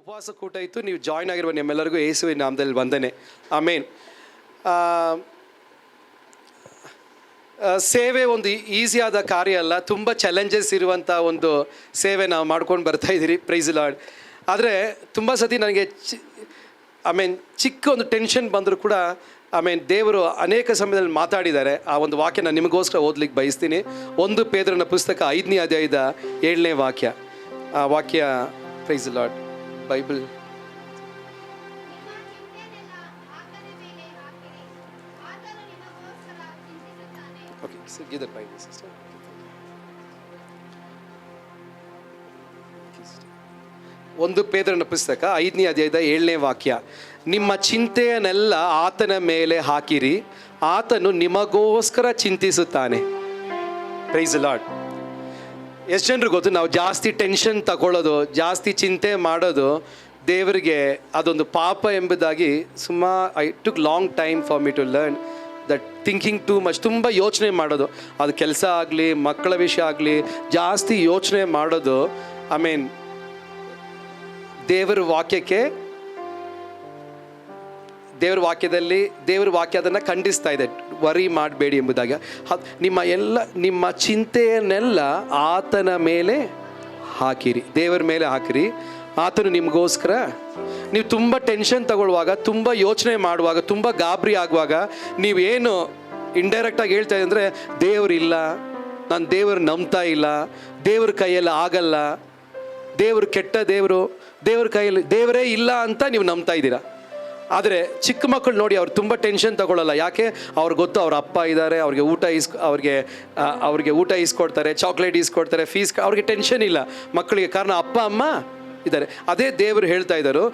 ಉಪವಾಸ ಕೂಟ ಇತ್ತು. ನೀವು ಜಾಯ್ನ್ ಆಗಿರುವ ನಿಮ್ಮೆಲ್ಲರಿಗೂ ಯೇಸುವಿನ ನಾಮದಲ್ಲಿ ವಂದನೆ. ಆಮೇನ್. ಸೇವೆ ಒಂದು ಈಸಿಯಾದ ಕಾರ್ಯ ಅಲ್ಲ, ತುಂಬ ಚಾಲೆಂಜಸ್ ಇರುವಂಥ ಒಂದು ಸೇವೆ ನಾವು ಮಾಡ್ಕೊಂಡು ಬರ್ತಾಯಿದ್ದೀರಿ. Price Lord. ಆದರೆ ತುಂಬ ಸತಿ ನನಗೆ ಚಿಕ್ಕ ಒಂದು ಟೆನ್ಷನ್ ಬಂದರೂ ಕೂಡ ದೇವರು ಅನೇಕ ಸಮಯದಲ್ಲಿ ಮಾತಾಡಿದ್ದಾರೆ. ಆ ಒಂದು ವಾಕ್ಯ ನಾನು ನಿಮಗೋಸ್ಕರ ಓದ್ಲಿಕ್ಕೆ ಬಯಸ್ತೀನಿ. 1 ಪೇತ್ರನ ಪುಸ್ತಕ 5ನೇ ಅಧ್ಯಾಯದ 7ನೇ ವಾಕ್ಯ. ಆ ವಾಕ್ಯ, praise Lord, Bible. Okay, give that Bible, sister. 1 ಪೇತ್ರನ ಪುಸ್ತಕ 5ನೇ ಅಧ್ಯಾಯದ 7ನೇ ವಾಕ್ಯ. ನಿಮ್ಮ ಚಿಂತೆಯನ್ನೆಲ್ಲ ಆತನ ಮೇಲೆ ಹಾಕಿರಿ, ಆತನು ನಿಮಗೋಸ್ಕರ ಚಿಂತಿಸುತ್ತಾನೆ. Price lord. ಎಷ್ಟು ಜನರಿಗೆ ಗೊತ್ತು, ನಾವು ಜಾಸ್ತಿ ಟೆನ್ಷನ್ ತಗೊಳ್ಳೋದು, ಜಾಸ್ತಿ ಚಿಂತೆ ಮಾಡೋದು ದೇವರಿಗೆ ಅದೊಂದು ಪಾಪ ಎಂಬುದಾಗಿ. I took long time for me to learn that thinking too much. ತುಂಬ ಯೋಚನೆ ಮಾಡೋದು, ಅದು ಕೆಲಸ ಆಗಲಿ ಮಕ್ಕಳ ವಿಷಯ ಆಗಲಿ, ಜಾಸ್ತಿ ಯೋಚನೆ ಮಾಡೋದು ದೇವರ ವಾಕ್ಯ ಅದನ್ನು ಖಂಡಿಸ್ತಾ ಇದೆ. ವರಿ ಮಾಡಬೇಡಿ ಎಂಬುದಾಗಿ. ನಿಮ್ಮ ಚಿಂತೆಯನ್ನೆಲ್ಲ ಆತನ ಮೇಲೆ ಹಾಕಿರಿ, ದೇವರ ಮೇಲೆ ಹಾಕಿರಿ, ಆತನು ನಿಮಗೋಸ್ಕರ. ನೀವು ತುಂಬ ಟೆನ್ಷನ್ ತಗೊಳ್ಳುವಾಗ, ತುಂಬ ಯೋಚನೆ ಮಾಡುವಾಗ, ತುಂಬ ಗಾಬರಿ ಆಗುವಾಗ ನೀವೇನು ಇಂಡೈರೆಕ್ಟಾಗಿ ಹೇಳ್ತಾ ಇದೆ ಅಂದರೆ, ದೇವರಿಲ್ಲ, ನಾನು ದೇವರು ನಂಬ್ತಾ ಇಲ್ಲ, ದೇವ್ರ ಕೈಯಲ್ಲಿ ಆಗಲ್ಲ, ದೇವರು ಕೆಟ್ಟ ದೇವರು, ದೇವ್ರ ಕೈಯಲ್ಲಿ ದೇವರೇ ಇಲ್ಲ ಅಂತ ನೀವು ನಂಬ್ತಾ ಇದ್ದೀರಾ. ಆದರೆ ಚಿಕ್ಕ ಮಕ್ಕಳು ನೋಡಿ, ಅವ್ರು ತುಂಬ ಟೆನ್ಷನ್ ತಗೊಳ್ಳಲ್ಲ. ಯಾಕೆ? ಅವ್ರಿಗೆ ಗೊತ್ತು ಅವ್ರ ಅಪ್ಪ ಇದ್ದಾರೆ, ಅವ್ರಿಗೆ ಊಟ ಇಸ್ಕೊಡ್ತಾರೆ, ಚಾಕ್ಲೇಟ್ ಇಸ್ಕೊಡ್ತಾರೆ, ಫೀಸ್, ಅವ್ರಿಗೆ ಟೆನ್ಷನ್ ಇಲ್ಲ ಮಕ್ಕಳಿಗೆ, ಕಾರಣ ಅಪ್ಪ ಅಮ್ಮ ಇದ್ದಾರೆ. ಅದೇ ದೇವರು ಹೇಳ್ತಾ ಇದ್ದಾರೆ,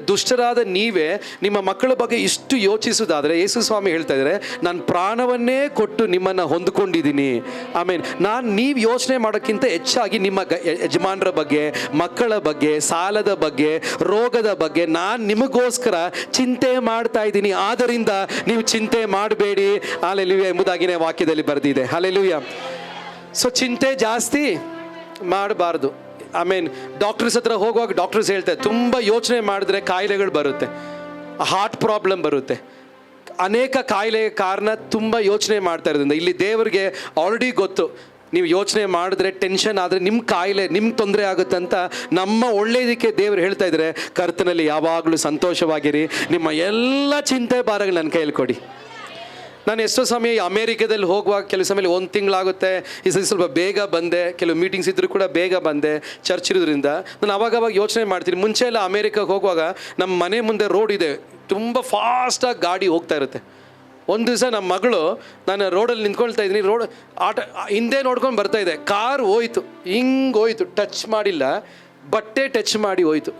ದುಷ್ಟರಾದ ನೀವೇ ನಿಮ್ಮ ಮಕ್ಕಳ ಬಗ್ಗೆ ಇಷ್ಟು ಯೋಚಿಸೋದಾದರೆ, ಯೇಸು ಸ್ವಾಮಿ ಹೇಳ್ತಾ ಇದ್ದಾರೆ, ನಾನು ಪ್ರಾಣವನ್ನೇ ಕೊಟ್ಟು ನಿಮ್ಮನ್ನು ಹೊಂದ್ಕೊಂಡಿದ್ದೀನಿ. ನೀವು ಯೋಚನೆ ಮಾಡೋಕ್ಕಿಂತ ಹೆಚ್ಚಾಗಿ ನಿಮ್ಮ ಯಜಮಾನರ ಬಗ್ಗೆ, ಮಕ್ಕಳ ಬಗ್ಗೆ, ಸಾಲದ ಬಗ್ಗೆ, ರೋಗದ ಬಗ್ಗೆ ನಾನು ನಿಮಗೋಸ್ಕರ ಚಿಂತೆ ಮಾಡ್ತಾ ಇದ್ದೀನಿ. ಆದ್ದರಿಂದ ನೀವು ಚಿಂತೆ ಮಾಡಬೇಡಿ, ಹಲ್ಲೆಲೂಯಾ ಎಂಬುದಾಗಿನೇ ವಾಕ್ಯದಲ್ಲಿ ಬರೆದಿದೆ. ಹಲ್ಲೆಲೂಯಾ. ಸೊ ಚಿಂತೆ ಜಾಸ್ತಿ ಮಾಡಬಾರ್ದು. ಡಾಕ್ಟರ್ಸ್ ಹತ್ರ ಹೋಗುವಾಗ ಡಾಕ್ಟರ್ಸ್ ಹೇಳ್ತಾರೆ, ತುಂಬ ಯೋಚನೆ ಮಾಡಿದ್ರೆ ಕಾಯಿಲೆಗಳು ಬರುತ್ತೆ, ಹಾರ್ಟ್ ಪ್ರಾಬ್ಲಮ್ ಬರುತ್ತೆ, ಅನೇಕ ಕಾಯಿಲೆಗೆ ಕಾರಣ ತುಂಬ ಯೋಚನೆ ಮಾಡ್ತಾ ಇರೋದ್ರಿಂದ. ಇಲ್ಲಿ ದೇವರಿಗೆ ಆಲ್ರೆಡಿ ಗೊತ್ತು, ನೀವು ಯೋಚನೆ ಮಾಡಿದ್ರೆ, ಟೆನ್ಷನ್ ಆದರೆ ನಿಮ್ಮ ಕಾಯಿಲೆ, ನಿಮ್ಗೆ ತೊಂದರೆ ಆಗುತ್ತೆ ಅಂತ. ನಮ್ಮ ಒಳ್ಳೆಯದಕ್ಕೆ ದೇವರು ಹೇಳ್ತಾ ಇದ್ದಾರೆ, ಕರ್ತನಲ್ಲಿ ಯಾವಾಗಲೂ ಸಂತೋಷವಾಗಿರಿ, ನಿಮ್ಮ ಎಲ್ಲ ಚಿಂತೆ ಭಾರಗಳು ನನ್ನ ಕೈಯಲ್ಲಿ ಕೊಡಿ. ನಾನು ಎಷ್ಟೋ ಸಮಯ ಅಮೇರಿಕಾದಲ್ಲಿ ಹೋಗುವಾಗ ಕೆಲವು ಸಮಯ 1 ತಿಂಗಳಾಗುತ್ತೆ, ಈ ಸ್ವಲ್ಪ ಬೇಗ ಬಂದೆ, ಕೆಲವು ಮೀಟಿಂಗ್ಸ್ ಇದ್ದರೂ ಕೂಡ ಬೇಗ ಬಂದೆ, ಚರ್ಚ್ ಇರೋದ್ರಿಂದ. ನಾನು ಅವಾಗ ಯೋಚನೆ ಮಾಡ್ತೀನಿ. ಮುಂಚೆ ಎಲ್ಲ ಅಮೇರಿಕಾಗೆ ಹೋಗುವಾಗ ನಮ್ಮ ಮನೆ ಮುಂದೆ ರೋಡ್ ಇದೆ, ತುಂಬ ಫಾಸ್ಟಾಗಿ ಗಾಡಿ ಹೋಗ್ತಾ ಇರುತ್ತೆ. ಒಂದು ದಿವಸ ನಮ್ಮ ಮಗಳು, ನಾನು ರೋಡಲ್ಲಿ ನಿಂತ್ಕೊಳ್ತಾ ಇದ್ದೀನಿ, ರೋಡ್ ಹಿಂದೆ ನೋಡ್ಕೊಂಡು ಬರ್ತಾ ಇದೆ, ಕಾರ್ ಹೋಯ್ತು, ಹೋಯ್ತು, ಟಚ್ ಮಾಡಿಲ್ಲ, ಬಟ್ಟೆ ಟಚ್ ಮಾಡಿ ಹೋಯ್ತು.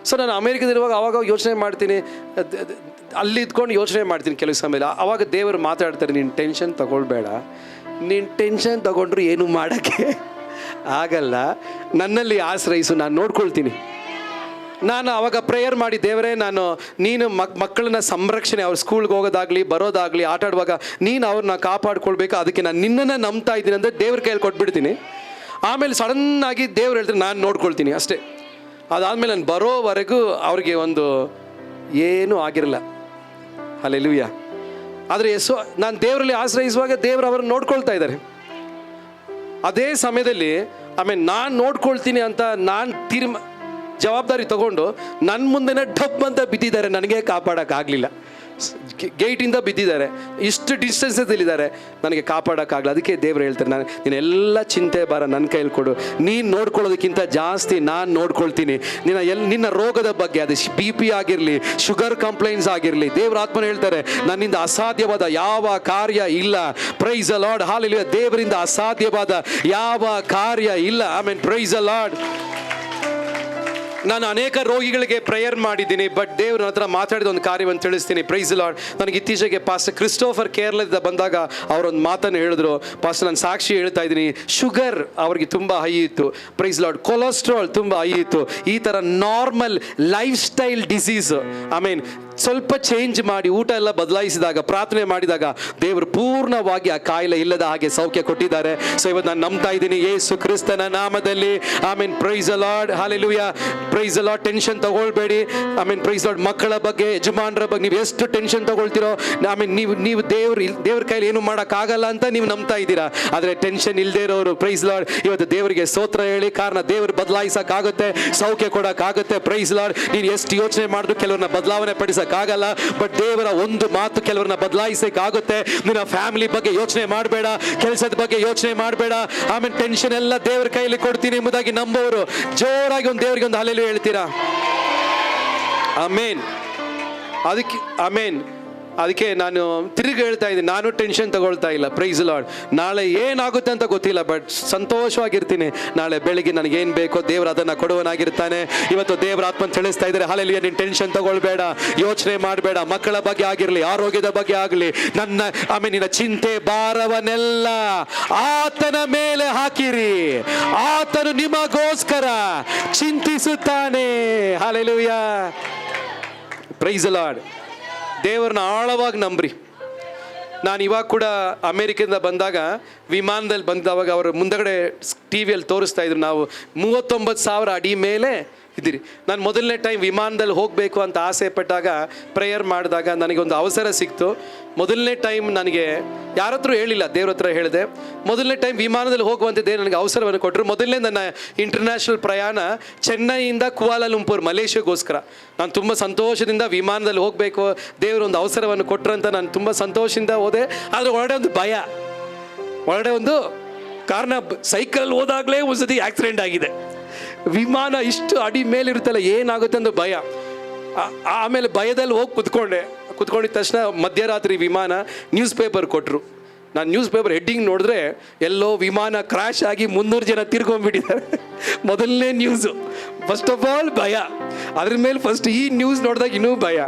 ಸೊ ನಾನು ಅಮೇರಿಕದಲ್ಲಿರುವಾಗ ಆವಾಗ ಯೋಚನೆ ಮಾಡ್ತೀನಿ, ಅಲ್ಲಿ ಇದ್ಕೊಂಡು ಯೋಚನೆ ಮಾಡ್ತೀನಿ ಕೆಲವು ಸಮಯ. ಆವಾಗ ದೇವರು ಮಾತಾಡ್ತಾರೆ, ನೀನು ಟೆನ್ಷನ್ ತಗೊಳ್ಬೇಡ, ನೀನು ಟೆನ್ಷನ್ ತಗೊಂಡ್ರು ಏನು ಮಾಡೋಕ್ಕೆ ಆಗಲ್ಲ, ನನ್ನಲ್ಲಿ ಆಶ್ರಯಿಸು, ನಾನು ನೋಡ್ಕೊಳ್ತೀನಿ. ನಾನು ಆವಾಗ ಪ್ರೇಯರ್ ಮಾಡಿ, ದೇವರೇ ನೀನು ಮಕ್ಕಳನ್ನ ಸಂರಕ್ಷಣೆ, ಅವ್ರು ಸ್ಕೂಲ್ಗೆ ಹೋಗೋದಾಗಲಿ ಬರೋದಾಗಲಿ ಆಟ ಆಡುವಾಗ ನೀನು ಅವ್ರನ್ನ ಕಾಪಾಡ್ಕೊಳ್ಬೇಕು, ಅದಕ್ಕೆ ನಾನು ನಿನ್ನನ್ನು ನಂಬ್ತಾ ಇದ್ದೀನಿ ಅಂತ ದೇವ್ರ ಕೈಯಲ್ಲಿ ಕೊಟ್ಬಿಡ್ತೀನಿ. ಆಮೇಲೆ ಸಡನ್ನಾಗಿ ದೇವ್ರು ಹೇಳ್ತಾರೆ, ನಾನು ನೋಡ್ಕೊಳ್ತೀನಿ ಅಷ್ಟೇ. ಅದಾದಮೇಲೆ ನಾನು ಬರೋವರೆಗೂ ಅವ್ರಿಗೆ ಏನೂ ಆಗಿರಲ್ಲ. ಹಲ್ಲೆಲೂಯಾ. ಆದರೆ ನಾನು ದೇವರಲ್ಲಿ ಆಶ್ರಯಿಸುವಾಗ ದೇವರು ಅವ್ರನ್ನ ನೋಡ್ಕೊಳ್ತಾ ಇದ್ದಾರೆ. ಅದೇ ಸಮಯದಲ್ಲಿ ನಾನು ನೋಡ್ಕೊಳ್ತೀನಿ ಅಂತ ನಾನು ಜವಾಬ್ದಾರಿ ತಗೊಂಡು ನನ್ನ ಮುಂದೆನೇ ಡಬ್ ಅಂತ ಬಿದ್ದಿದ್ದಾರೆ, ನನಗೆ ಕಾಪಾಡೋಕ್ಕಾಗಲಿಲ್ಲ. ಗೇಟಿಂದ ಬಿದ್ದಿದ್ದಾರೆ, ಇಷ್ಟು ಡಿಸ್ಟೆನ್ಸಲ್ಲಿದ್ದಾರೆ, ನನಗೆ ಕಾಪಾಡೋಕ್ಕಾಗಲ್ಲ. ಅದಕ್ಕೆ ದೇವರು ಹೇಳ್ತಾರೆ, ನೀನೆಲ್ಲ ಚಿಂತೆ ಭಾರ ನನ್ನ ಕೈಯಲ್ಲಿ ಕೊಡು, ನೀನು ನೋಡ್ಕೊಳ್ಳೋದಕ್ಕಿಂತ ಜಾಸ್ತಿ ನಾನು ನೋಡ್ಕೊಳ್ತೀನಿ. ನಿನ್ನ ರೋಗದ ಬಗ್ಗೆ, ಅದು BP ಆಗಿರಲಿ, ಶುಗರ್ ಕಂಪ್ಲೇಂಟ್ಸ್ ಆಗಿರಲಿ, ದೇವರ ಆತ್ಮನ ಹೇಳ್ತಾರೆ, ನನ್ನಿಂದ ಅಸಾಧ್ಯವಾದ ಯಾವ ಕಾರ್ಯ ಇಲ್ಲ. Price the Lord. ಹಲ್ಲೆಲೂಯಾ. ದೇವರಿಂದ ಅಸಾಧ್ಯವಾದ ಯಾವ ಕಾರ್ಯ ಇಲ್ಲ. Price the lord. ನಾನು ಅನೇಕ ರೋಗಿಗಳಿಗೆ ಪ್ರೇಯರ್ ಮಾಡಿದ್ದೀನಿ, ಬಟ್ ದೇವ್ರ ಹತ್ರ ಮಾತಾಡಿದ ಒಂದು ಕಾರ್ಯವನ್ನು ತಿಳಿಸ್ತೀನಿ. Praise Lord. ನನಗೆ ಇತ್ತೀಚೆಗೆ ಪಾಸ್ಟರ್ ಕ್ರಿಸ್ಟೋಫರ್ ಕೇರಳದಿಂದ ಬಂದಾಗ ಅವರೊಂದು ಮಾತನ್ನು ಹೇಳಿದ್ರು. ಪಾಸ್ಟರ್, ನಾನು ಸಾಕ್ಷಿ ಹೇಳ್ತಾ ಇದ್ದೀನಿ, ಶುಗರ್ ಅವ್ರಿಗೆ ತುಂಬ ಹೈ ಇತ್ತು, ಪ್ರೈಸ್ ಲಾರ್ಡ್, ಕೊಲೆಸ್ಟ್ರಾಲ್ ತುಂಬ ಹೈ ಇತ್ತು, ಈ ಥರ ನಾರ್ಮಲ್ ಲೈಫ್ ಸ್ಟೈಲ್ ಡಿಸೀಸ್, ಸ್ವಲ್ಪ ಚೇಂಜ್ ಮಾಡಿ ಊಟ ಎಲ್ಲ ಬದಲಾಯಿಸಿದಾಗ, ಪ್ರಾರ್ಥನೆ ಮಾಡಿದಾಗ ದೇವರು ಪೂರ್ಣವಾಗಿ ಆ ಕಾಯಿಲೆ ಇಲ್ಲದ ಹಾಗೆ ಸೌಖ್ಯ ಕೊಟ್ಟಿದ್ದಾರೆ. ಸೊ ಇವತ್ತು ನಾನು ನಂಬ್ತಾ ಇದ್ದೀನಿ ಯೇಸು ಕ್ರಿಸ್ತನ ನಾಮದಲ್ಲಿ. Amen. Praise the Lord. Hallelujah. Praise the Lord. Tension ತಗೊಳ್ಬೇಡಿ. ಆಮೇನ್. Praise the Lord. ಮಕ್ಕಳ ಬಗ್ಗೆ, ಯಜಮಾನರ ಬಗ್ಗೆ ನೀವು ಎಷ್ಟು ಟೆನ್ಷನ್ ತಗೊಳ್ತೀರೋ, ಆಮೇನ್, ನೀವು ದೇವ್ರ ಕೈಲಿ ಏನು ಮಾಡೋಕ್ಕಾಗಲ್ಲ ಅಂತ ನೀವು ನಂಬ್ತಾ ಇದ್ದೀರಾ. ಆದರೆ ಟೆನ್ಷನ್ ಇಲ್ಲದೆ ಇರೋರು, ಪ್ರೈಸ್ ಲಾರ್ಡ್, ಇವತ್ತು ದೇವರಿಗೆ ಸ್ತೋತ್ರ ಹೇಳಿ. ಕಾರಣ ದೇವರು ಬದಲಾಯಿಸಕ್ಕಾಗುತ್ತೆ, ಸೌಖ್ಯ ಕೊಡೋಕ್ಕಾಗುತ್ತೆ. Price lord. ನೀನು ಎಷ್ಟು ಯೋಚನೆ ಮಾಡಿದ್ರು ಕೆಲವ್ರನ್ನ ಬದಲಾವಣೆ ಪಡಿಸಕ್ಕಾಗಲ್ಲ, ಬಟ್ ದೇವರ ಒಂದು ಮಾತು ಕೆಲವ್ರನ್ನ ಬದಲಾಯಿಸಕ್ಕಾಗುತ್ತೆ. ನಿನ್ನ ಫ್ಯಾಮಿಲಿ ಬಗ್ಗೆ ಯೋಚನೆ ಮಾಡಬೇಡ, ಕೆಲಸದ ಬಗ್ಗೆ ಯೋಚನೆ ಮಾಡಬೇಡ. ಆಮೇಲೆ ಟೆನ್ಷನ್ ಎಲ್ಲ ದೇವರ ಕೈಯಲ್ಲಿ ಕೊಡ್ತೀನಿ ಎಂಬುದಾಗಿ ನಂಬೋರು ಜೋರಾಗಿ ಒಂದು ದೇವರಿಗೆ ಒಂದು ಹಲ್ಲೆಲೂಯಾ ಹೇಳ್ತೀರಾ? ಆಮೇನ್. ಅದಕ್ಕೆ ನಾನು ತಿರುಗಿ ಹೇಳ್ತಾ ಇದ್ದೀನಿ, ನಾನು ಟೆನ್ಷನ್ ತಗೊಳ್ತಾ ಇಲ್ಲ. Praise Lord. ನಾಳೆ ಏನಾಗುತ್ತೆ ಅಂತ ಗೊತ್ತಿಲ್ಲ, ಬಟ್ ಸಂತೋಷವಾಗಿರ್ತೀನಿ. ನಾಳೆ ಬೆಳಿಗ್ಗೆ ನನಗೇನು ಬೇಕೋ ದೇವರು ಅದನ್ನು ಕೊಡುವನಾಗಿರ್ತಾನೆ. ಇವತ್ತು ದೇವರ ಆತ್ಮ ತಿಳಿಸ್ತಾ ಇದ್ದಾರೆ, ಹಲ್ಲೆಲೂಯಾ, ನೀನು ಟೆನ್ಷನ್ ತಗೊಳ್ಬೇಡ, ಯೋಚನೆ ಮಾಡಬೇಡ. ಮಕ್ಕಳ ಬಗ್ಗೆ ಆಗಿರಲಿ, ಆರೋಗ್ಯದ ಬಗ್ಗೆ ಆಗಲಿ, ನಿನ್ನ ಚಿಂತೆ ಭಾರವನ್ನೆಲ್ಲ ಆತನ ಮೇಲೆ ಹಾಕಿರಿ, ಆತನು ನಿಮಗೋಸ್ಕರ ಚಿಂತಿಸುತ್ತಾನೆ. ಹಲ್ಲೆಲೂಯಾ. Praise lord. ದೇವರನ್ನ ಆಳವಾಗಿ ನಂಬ್ರಿ. ನಾನು ಇವಾಗ ಕೂಡ ಅಮೇರಿಕದಿಂದ ಬಂದಾಗ ವಿಮಾನದಲ್ಲಿ ಬಂದವಾಗ ಅವರು ಮುಂದಗಡೆ ಟಿವಿಯಲ್ಲಿ ತೋರಿಸ್ತಾ ಇದ್ರು, ನಾವು 39,000 ಅಡಿ ಮೇಲೆ ಇದ್ದೀರಿ. ನಾನು ಮೊದಲನೇ ಟೈಮ್ ವಿಮಾನದಲ್ಲಿ ಹೋಗಬೇಕು ಅಂತ ಆಸೆ ಪಟ್ಟಾಗ, ಪ್ರೇಯರ್ ಮಾಡಿದಾಗ ನನಗೊಂದು ಅವಸರ ಸಿಕ್ತು. ಮೊದಲನೇ ಟೈಮ್ ನನಗೆ ಯಾರ ಹತ್ರ ಹೇಳಿಲ್ಲ, ದೇವ್ರ ಹತ್ರ ಹೇಳಿದೆ. ಮೊದಲನೇ ಟೈಮ್ ವಿಮಾನದಲ್ಲಿ ಹೋಗುವಂಥದ್ದೇ ನನಗೆ ಅವಸರವನ್ನು ಕೊಟ್ಟರು. ಮೊದಲನೇ ನನ್ನ ಇಂಟರ್ನ್ಯಾಷನಲ್ ಪ್ರಯಾಣ ಚೆನ್ನೈಯಿಂದ ಕುವಾಲಾಲಂಪುರ್, ಮಲೇಷ್ಯಾಗೋಸ್ಕರ. ನಾನು ತುಂಬ ಸಂತೋಷದಿಂದ ವಿಮಾನದಲ್ಲಿ ಹೋಗಬೇಕು, ದೇವರು ಒಂದು ಅವಸರವನ್ನು ಕೊಟ್ಟರು ಅಂತ ನಾನು ತುಂಬ ಸಂತೋಷದಿಂದ ಹೋದೆ. ಆದರೆ ಒಳಗಡೆ ಒಂದು ಕಾರಣ, ಸೈಕಲ್ ಹೋದಾಗಲೇ ಒಂದು ಸತಿ ಆಕ್ಸಿಡೆಂಟ್ ಆಗಿದೆ. ವಿಮಾನ ಇಷ್ಟು ಅಡಿ ಮೇಲಿರುತ್ತಲ್ಲ, ಏನಾಗುತ್ತೆ ಅಂತ ಭಯ. ಆಮೇಲೆ ಭಯದಲ್ಲಿ ಹೋಗಿ ಕುತ್ಕೊಂಡಿದ್ದ ತಕ್ಷಣ ಮಧ್ಯರಾತ್ರಿ ವಿಮಾನ ನ್ಯೂಸ್ ಪೇಪರ್ ಕೊಟ್ಟರು. ನಾನು ನ್ಯೂಸ್ ಪೇಪರ್ ಹೆಡ್ಡಿಂಗ್ ನೋಡಿದ್ರೆ ಎಲ್ಲೋ ವಿಮಾನ ಕ್ರ್ಯಾಶ್ ಆಗಿ 300 ಜನ ತೀರ್ಕೊಂಡ್ಬಿಟ್ಟಿದ್ದಾರೆ. ಮೊದಲನೇ ನ್ಯೂಸು. ಫಸ್ಟ್ ಆಫ್ ಆಲ್ ಭಯ, ಅದ್ರ ಮೇಲೆ ಫಸ್ಟ್ ಈ ನ್ಯೂಸ್ ನೋಡಿದಾಗ ಇನ್ನೂ ಭಯ.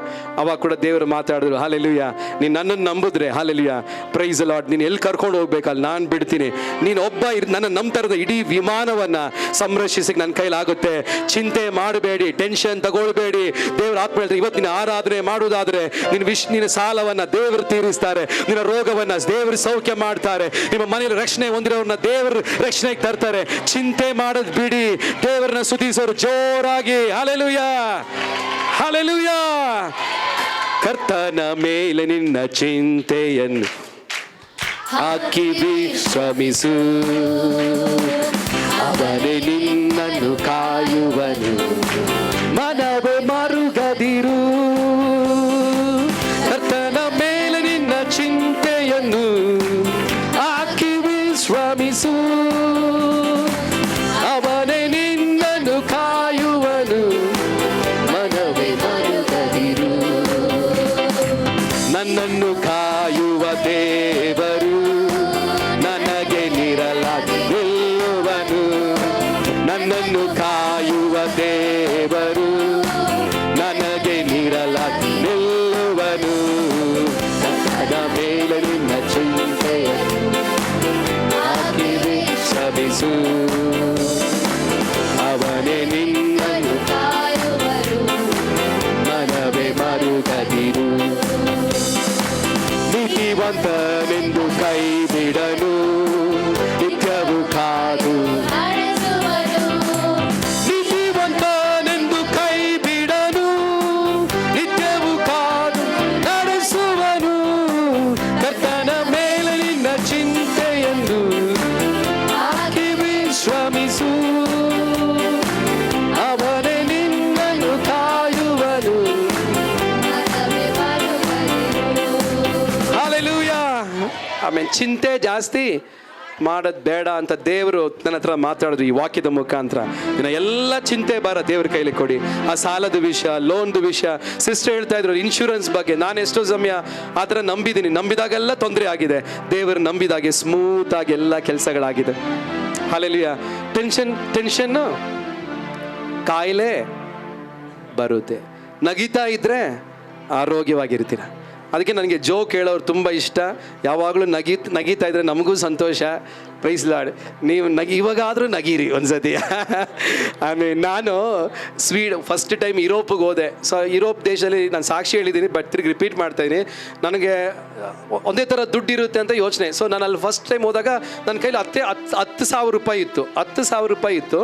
ಅವಾಗ ಕೂಡ ದೇವರು ಮಾತಾಡಿದ್ರು, ಹಲ್ಲೆಲೂಯಾ, ನೀನು ನನ್ನನ್ನು ನಂಬಿದ್ರೆ, ಹಲ್ಲೆಲೂಯಾ, ಪ್ರೈಸ್ ಲಾರ್ಡ್, ನೀನು ಎಲ್ಲಿ ಕರ್ಕೊಂಡು ಹೋಗ್ಬೇಕಲ್ಲ ನಾನು ಬಿಡ್ತೀನಿ. ನೀನು ಒಬ್ಬ ನನ್ನ ನಂಬ್ತಾರದ ಇಡೀ ವಿಮಾನವನ್ನು ಸಂರಕ್ಷಿಸಕ್ಕೆ ನನ್ನ ಕೈಲಾಗುತ್ತೆ. ಚಿಂತೆ ಮಾಡಬೇಡಿ, ಟೆನ್ಷನ್ ತಗೊಳ್ಬೇಡಿ. ದೇವ್ರ ಆತ್ಮ ಹೇಳ್ತಾರೆ, ಇವತ್ತು ನೀನು ಆರಾಧನೆ ಮಾಡುವುದಾದ್ರೆ ನಿನ್ನ ಸಾಲವನ್ನು ದೇವರು ತೀರಿಸ್ತಾರೆ, ನಿನ್ನ ರೋಗವನ್ನು ದೇವರು ಸೌಖ್ಯ ಮಾಡ್ತಾರೆ, ನಿಮ್ಮ ಮನೆಯಲ್ಲಿ ರಕ್ಷಣೆ ಹೊಂದಿರೋರನ್ನ ದೇವರು ರಕ್ಷಣೆಗೆ ತರ್ತಾರೆ. ಚಿಂತೆ ಮಾಡೋದು ಬಿಡಿ, ದೇವರನ್ನ ಸ್ತುತಿಸೋರು ಜೋರಾಗಿ ಹಲ್ಲೆಲೂಯಾ, ಹಲ್ಲೆಲೂಯಾ. ಕರ್ತನ ಮೇಲೆ ನಿನ್ನ ಚಿಂತೆಯನ್ನು ಹಾಕಿ ವಿಶ್ರಮಿಸು, ಅವನೇ ನಿನ್ನನ್ನು ಕಾಯುವನು, ಮನವೇ ಮರುಗದಿರು. ಕರ್ತನ ಮೇಲೆ ನಿನ್ನ ಚಿಂತೆಯನ್ನು ಹಾಕಿ ವಿಶ್ರಮಿಸು, ಅವನೇ ನಿನ್ನನ್ನು ಕಾಯುವನು, ಮನವೇ ಮರುಗದಿರು. ನನ್ನನ್ನು ಕಾಯುವ ದೇವರು ನನಗೆ ನಿರಲಾಗಿ ನಿಲ್ಲುವನು. ನನ್ನನ್ನು ಕಾಯುವ ದೇವರು ನನಗೆ ನಿರಲಾಗಿ ನಿಲ್ಲುವನು. ನನ್ನ ಮೇಲೆ ನಿನ್ನ ಚಿಂತೆಯನ್ನು ಹಾಕಿ ವಿಶ್ರಮಿಸು, ಅವನೇ ನಿನ್ನನ್ನು ಕಾಯುವನು, ಮನವೇ ಮರುಗದಿರು. ನೀತಿವಂತನೆಂದು ಕೈ ಬಿಡನು, ನಿತ್ಯವೂ ಕಾದು. ನೀತಿವಂತನೆಂದು ಕೈ ಬಿಡನು, ನಿತ್ಯವೂ ಕಾದು ನಡೆಸುವನು. ಕರ್ತನ ಮೇಲೆ ನಿನ್ನ ಚಿಂತೆಯನ್ನು ಹಾಕಿ ವಿಶ್ರಮಿಸು, ಅವನೇ ನಿನ್ನನ್ನು ಕಾಯುವನು. ಹಲ್ಲೆಲೂಯಾ. ಆಮೇಲೆ ಚಿಂತೆ ಜಾಸ್ತಿ ಮಾಡೋದು ಬೇಡ ಅಂತ ದೇವರು ನನ್ನ ಹತ್ರ ಮಾತಾಡಿದ್ರು ಈ ವಾಕ್ಯದ ಮುಖಾಂತರ. ಇನ್ನು ಎಲ್ಲ ಚಿಂತೆ ಭಾರ ದೇವ್ರ ಕೈಲಿ ಕೊಡಿ. ಆ ಸಾಲದ ವಿಷಯ, ಲೋನ್ದು ವಿಷಯ, ಸಿಸ್ಟರ್ ಹೇಳ್ತಾ ಇದ್ರು ಇನ್ಶೂರೆನ್ಸ್ ಬಗ್ಗೆ. ನಾನು ಎಷ್ಟೋ ಸಮಯ ಆ ಥರ ನಂಬಿದ್ದೀನಿ, ನಂಬಿದಾಗೆಲ್ಲ ತೊಂದರೆ ಆಗಿದೆ. ದೇವರು ನಂಬಿದಾಗೆ ಸ್ಮೂತ್ ಆಗಿ ಎಲ್ಲ ಕೆಲಸಗಳಾಗಿದೆ. ಹಲ್ಲೆಲೂಯಾ. ಟೆನ್ಷನ್ನು ಕಾಯಿಲೆ ಬರುತ್ತೆ. ನಗಿತಾ ಇದ್ರೆ ಆರೋಗ್ಯವಾಗಿರ್ತೀರ. ಅದಕ್ಕೆ ನನಗೆ ಜೋಕ್ ಹೇಳೋರು ತುಂಬ ಇಷ್ಟ. ಯಾವಾಗಲೂ ನಗೀತಾ ಇದ್ರೆ ನಮಗೂ ಸಂತೋಷ. Price Lord. ನೀವು ಇವಾಗಾದರೂ ನಗೀರಿ ಒಂದ್ಸತಿ. ಆಮೇಲೆ ನಾನು ಫಸ್ಟ್ ಟೈಮ್ ಯುರೋಪಿಗೆ ಹೋದೆ. ಸೊ ಯುರೋಪ್ ದೇಶದಲ್ಲಿ ನಾನು ಸಾಕ್ಷಿ ಹೇಳಿದ್ದೀನಿ, ಬಟ್ ತಿರುಗಿ ರಿಪೀಟ್ ಮಾಡ್ತಾಯಿದ್ದೀನಿ. ನನಗೆ ಒಂದೇ ಥರ ದುಡ್ಡು ಇರುತ್ತೆ ಅಂತ ಯೋಚನೆ. ಸೊ ನಾನು ಅಲ್ಲಿ ಫಸ್ಟ್ ಟೈಮ್ ಹೋದಾಗ ನನ್ನ ಕೈಲಿ 10,000 ರೂಪಾಯಿ ಇತ್ತು. 10,000 ರೂಪಾಯಿ ಇತ್ತು.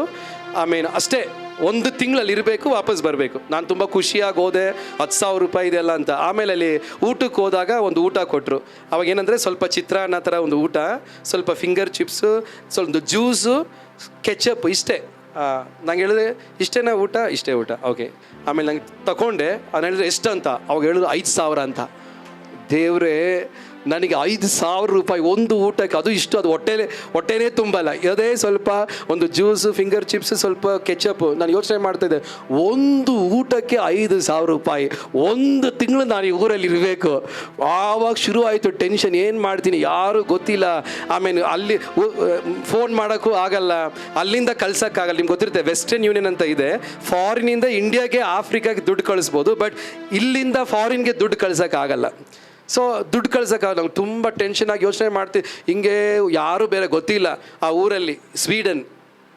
ಆಮೇಲೆ ಅಷ್ಟೇ, 1 ತಿಂಗಳಲ್ಲಿ ಇರಬೇಕು, ವಾಪಸ್ ಬರಬೇಕು. ನಾನು ತುಂಬ ಖುಷಿಯಾಗಿ ಹೋದೆ, 10,000 ರೂಪಾಯಿ ಇದೆಯಲ್ಲ ಅಂತ. ಆಮೇಲೆ ಅಲ್ಲಿ ಊಟಕ್ಕೆ ಹೋದಾಗ ಒಂದು ಊಟ ಕೊಟ್ಟರು. ಅವಾಗ ಏನಂದರೆ ಸ್ವಲ್ಪ ಚಿತ್ರಾನ್ನ ಥರ ಒಂದು ಊಟ, ಸ್ವಲ್ಪ ಫಿಂಗರ್ ಚಿಪ್ಸು, ಸ್ವಲ್ಪ ಜ್ಯೂಸು, ಕೆಚಪ್, ಇಷ್ಟೇ. ನಂಗೆ ಹೇಳಿದೆ ಇಷ್ಟೇನಾ ಊಟ? ಇಷ್ಟೇ ಊಟ. ಓಕೆ. ಆಮೇಲೆ ನಂಗೆ ತಗೊಂಡೆ. ಅವ್ನು ಹೇಳಿದ್ರೆ ಎಷ್ಟು ಅಂತ. ಅವಾಗ ಹೇಳಿದ್ರು 5,000 ಅಂತ. ದೇವರೇ, ನನಗೆ 5,000 ರೂಪಾಯಿ ಒಂದು ಊಟಕ್ಕೆ, ಅದು ಇಷ್ಟು, ಅದು ಹೊಟ್ಟೆನೇ ತುಂಬಲ್ಲ. ಅದೇ ಸ್ವಲ್ಪ ಒಂದು ಜ್ಯೂಸು, ಫಿಂಗರ್ ಚಿಪ್ಸು, ಸ್ವಲ್ಪ ಕೆಚಪ್ಪು. ನಾನು ಯೋಚನೆ ಮಾಡ್ತಾಯಿದ್ದೆ, ಒಂದು ಊಟಕ್ಕೆ 5,000 ರೂಪಾಯಿ, 1 ತಿಂಗಳು ನಾನು ಈ ಊರಲ್ಲಿ ಇರಬೇಕು. ಆವಾಗ ಶುರು ಆಯಿತು ಟೆನ್ಷನ್. ಏನು ಮಾಡ್ತೀನಿ, ಯಾರೂ ಗೊತ್ತಿಲ್ಲ. ಆಮೇಲೆ ಅಲ್ಲಿ ಫೋನ್ ಮಾಡೋಕ್ಕೂ ಆಗಲ್ಲ, ಅಲ್ಲಿಂದ ಕಳ್ಸೋಕ್ಕಾಗಲ್ಲ. ನಿಮ್ಗೆ ಗೊತ್ತಿರುತ್ತೆ ವೆಸ್ಟರ್ನ್ ಯೂನಿಯನ್ ಅಂತ ಇದೆ. ಫಾರಿನಿಂದ ಇಂಡಿಯಾಗೆ, ಆಫ್ರಿಕಾಗೆ ದುಡ್ಡು ಕಳಿಸ್ಬೋದು, ಬಟ್ ಇಲ್ಲಿಂದ ಫಾರಿನ್ಗೆ ದುಡ್ಡು ಕಳ್ಸೋಕ್ಕಾಗಲ್ಲ. ಸೊ ದುಡ್ಡು ಕಳ್ಸೋಕ್ಕಾಗಲ್ಲ. ನಾವು ತುಂಬ ಟೆನ್ಷನ್ ಆಗಿ ಯೋಚನೆ ಮಾಡ್ತೀವಿ. ಹಿಂಗೆ ಯಾರೂ ಬೇರೆ ಗೊತ್ತಿಲ್ಲ. ಆ ಊರಲ್ಲಿ ಸ್ವೀಡನ್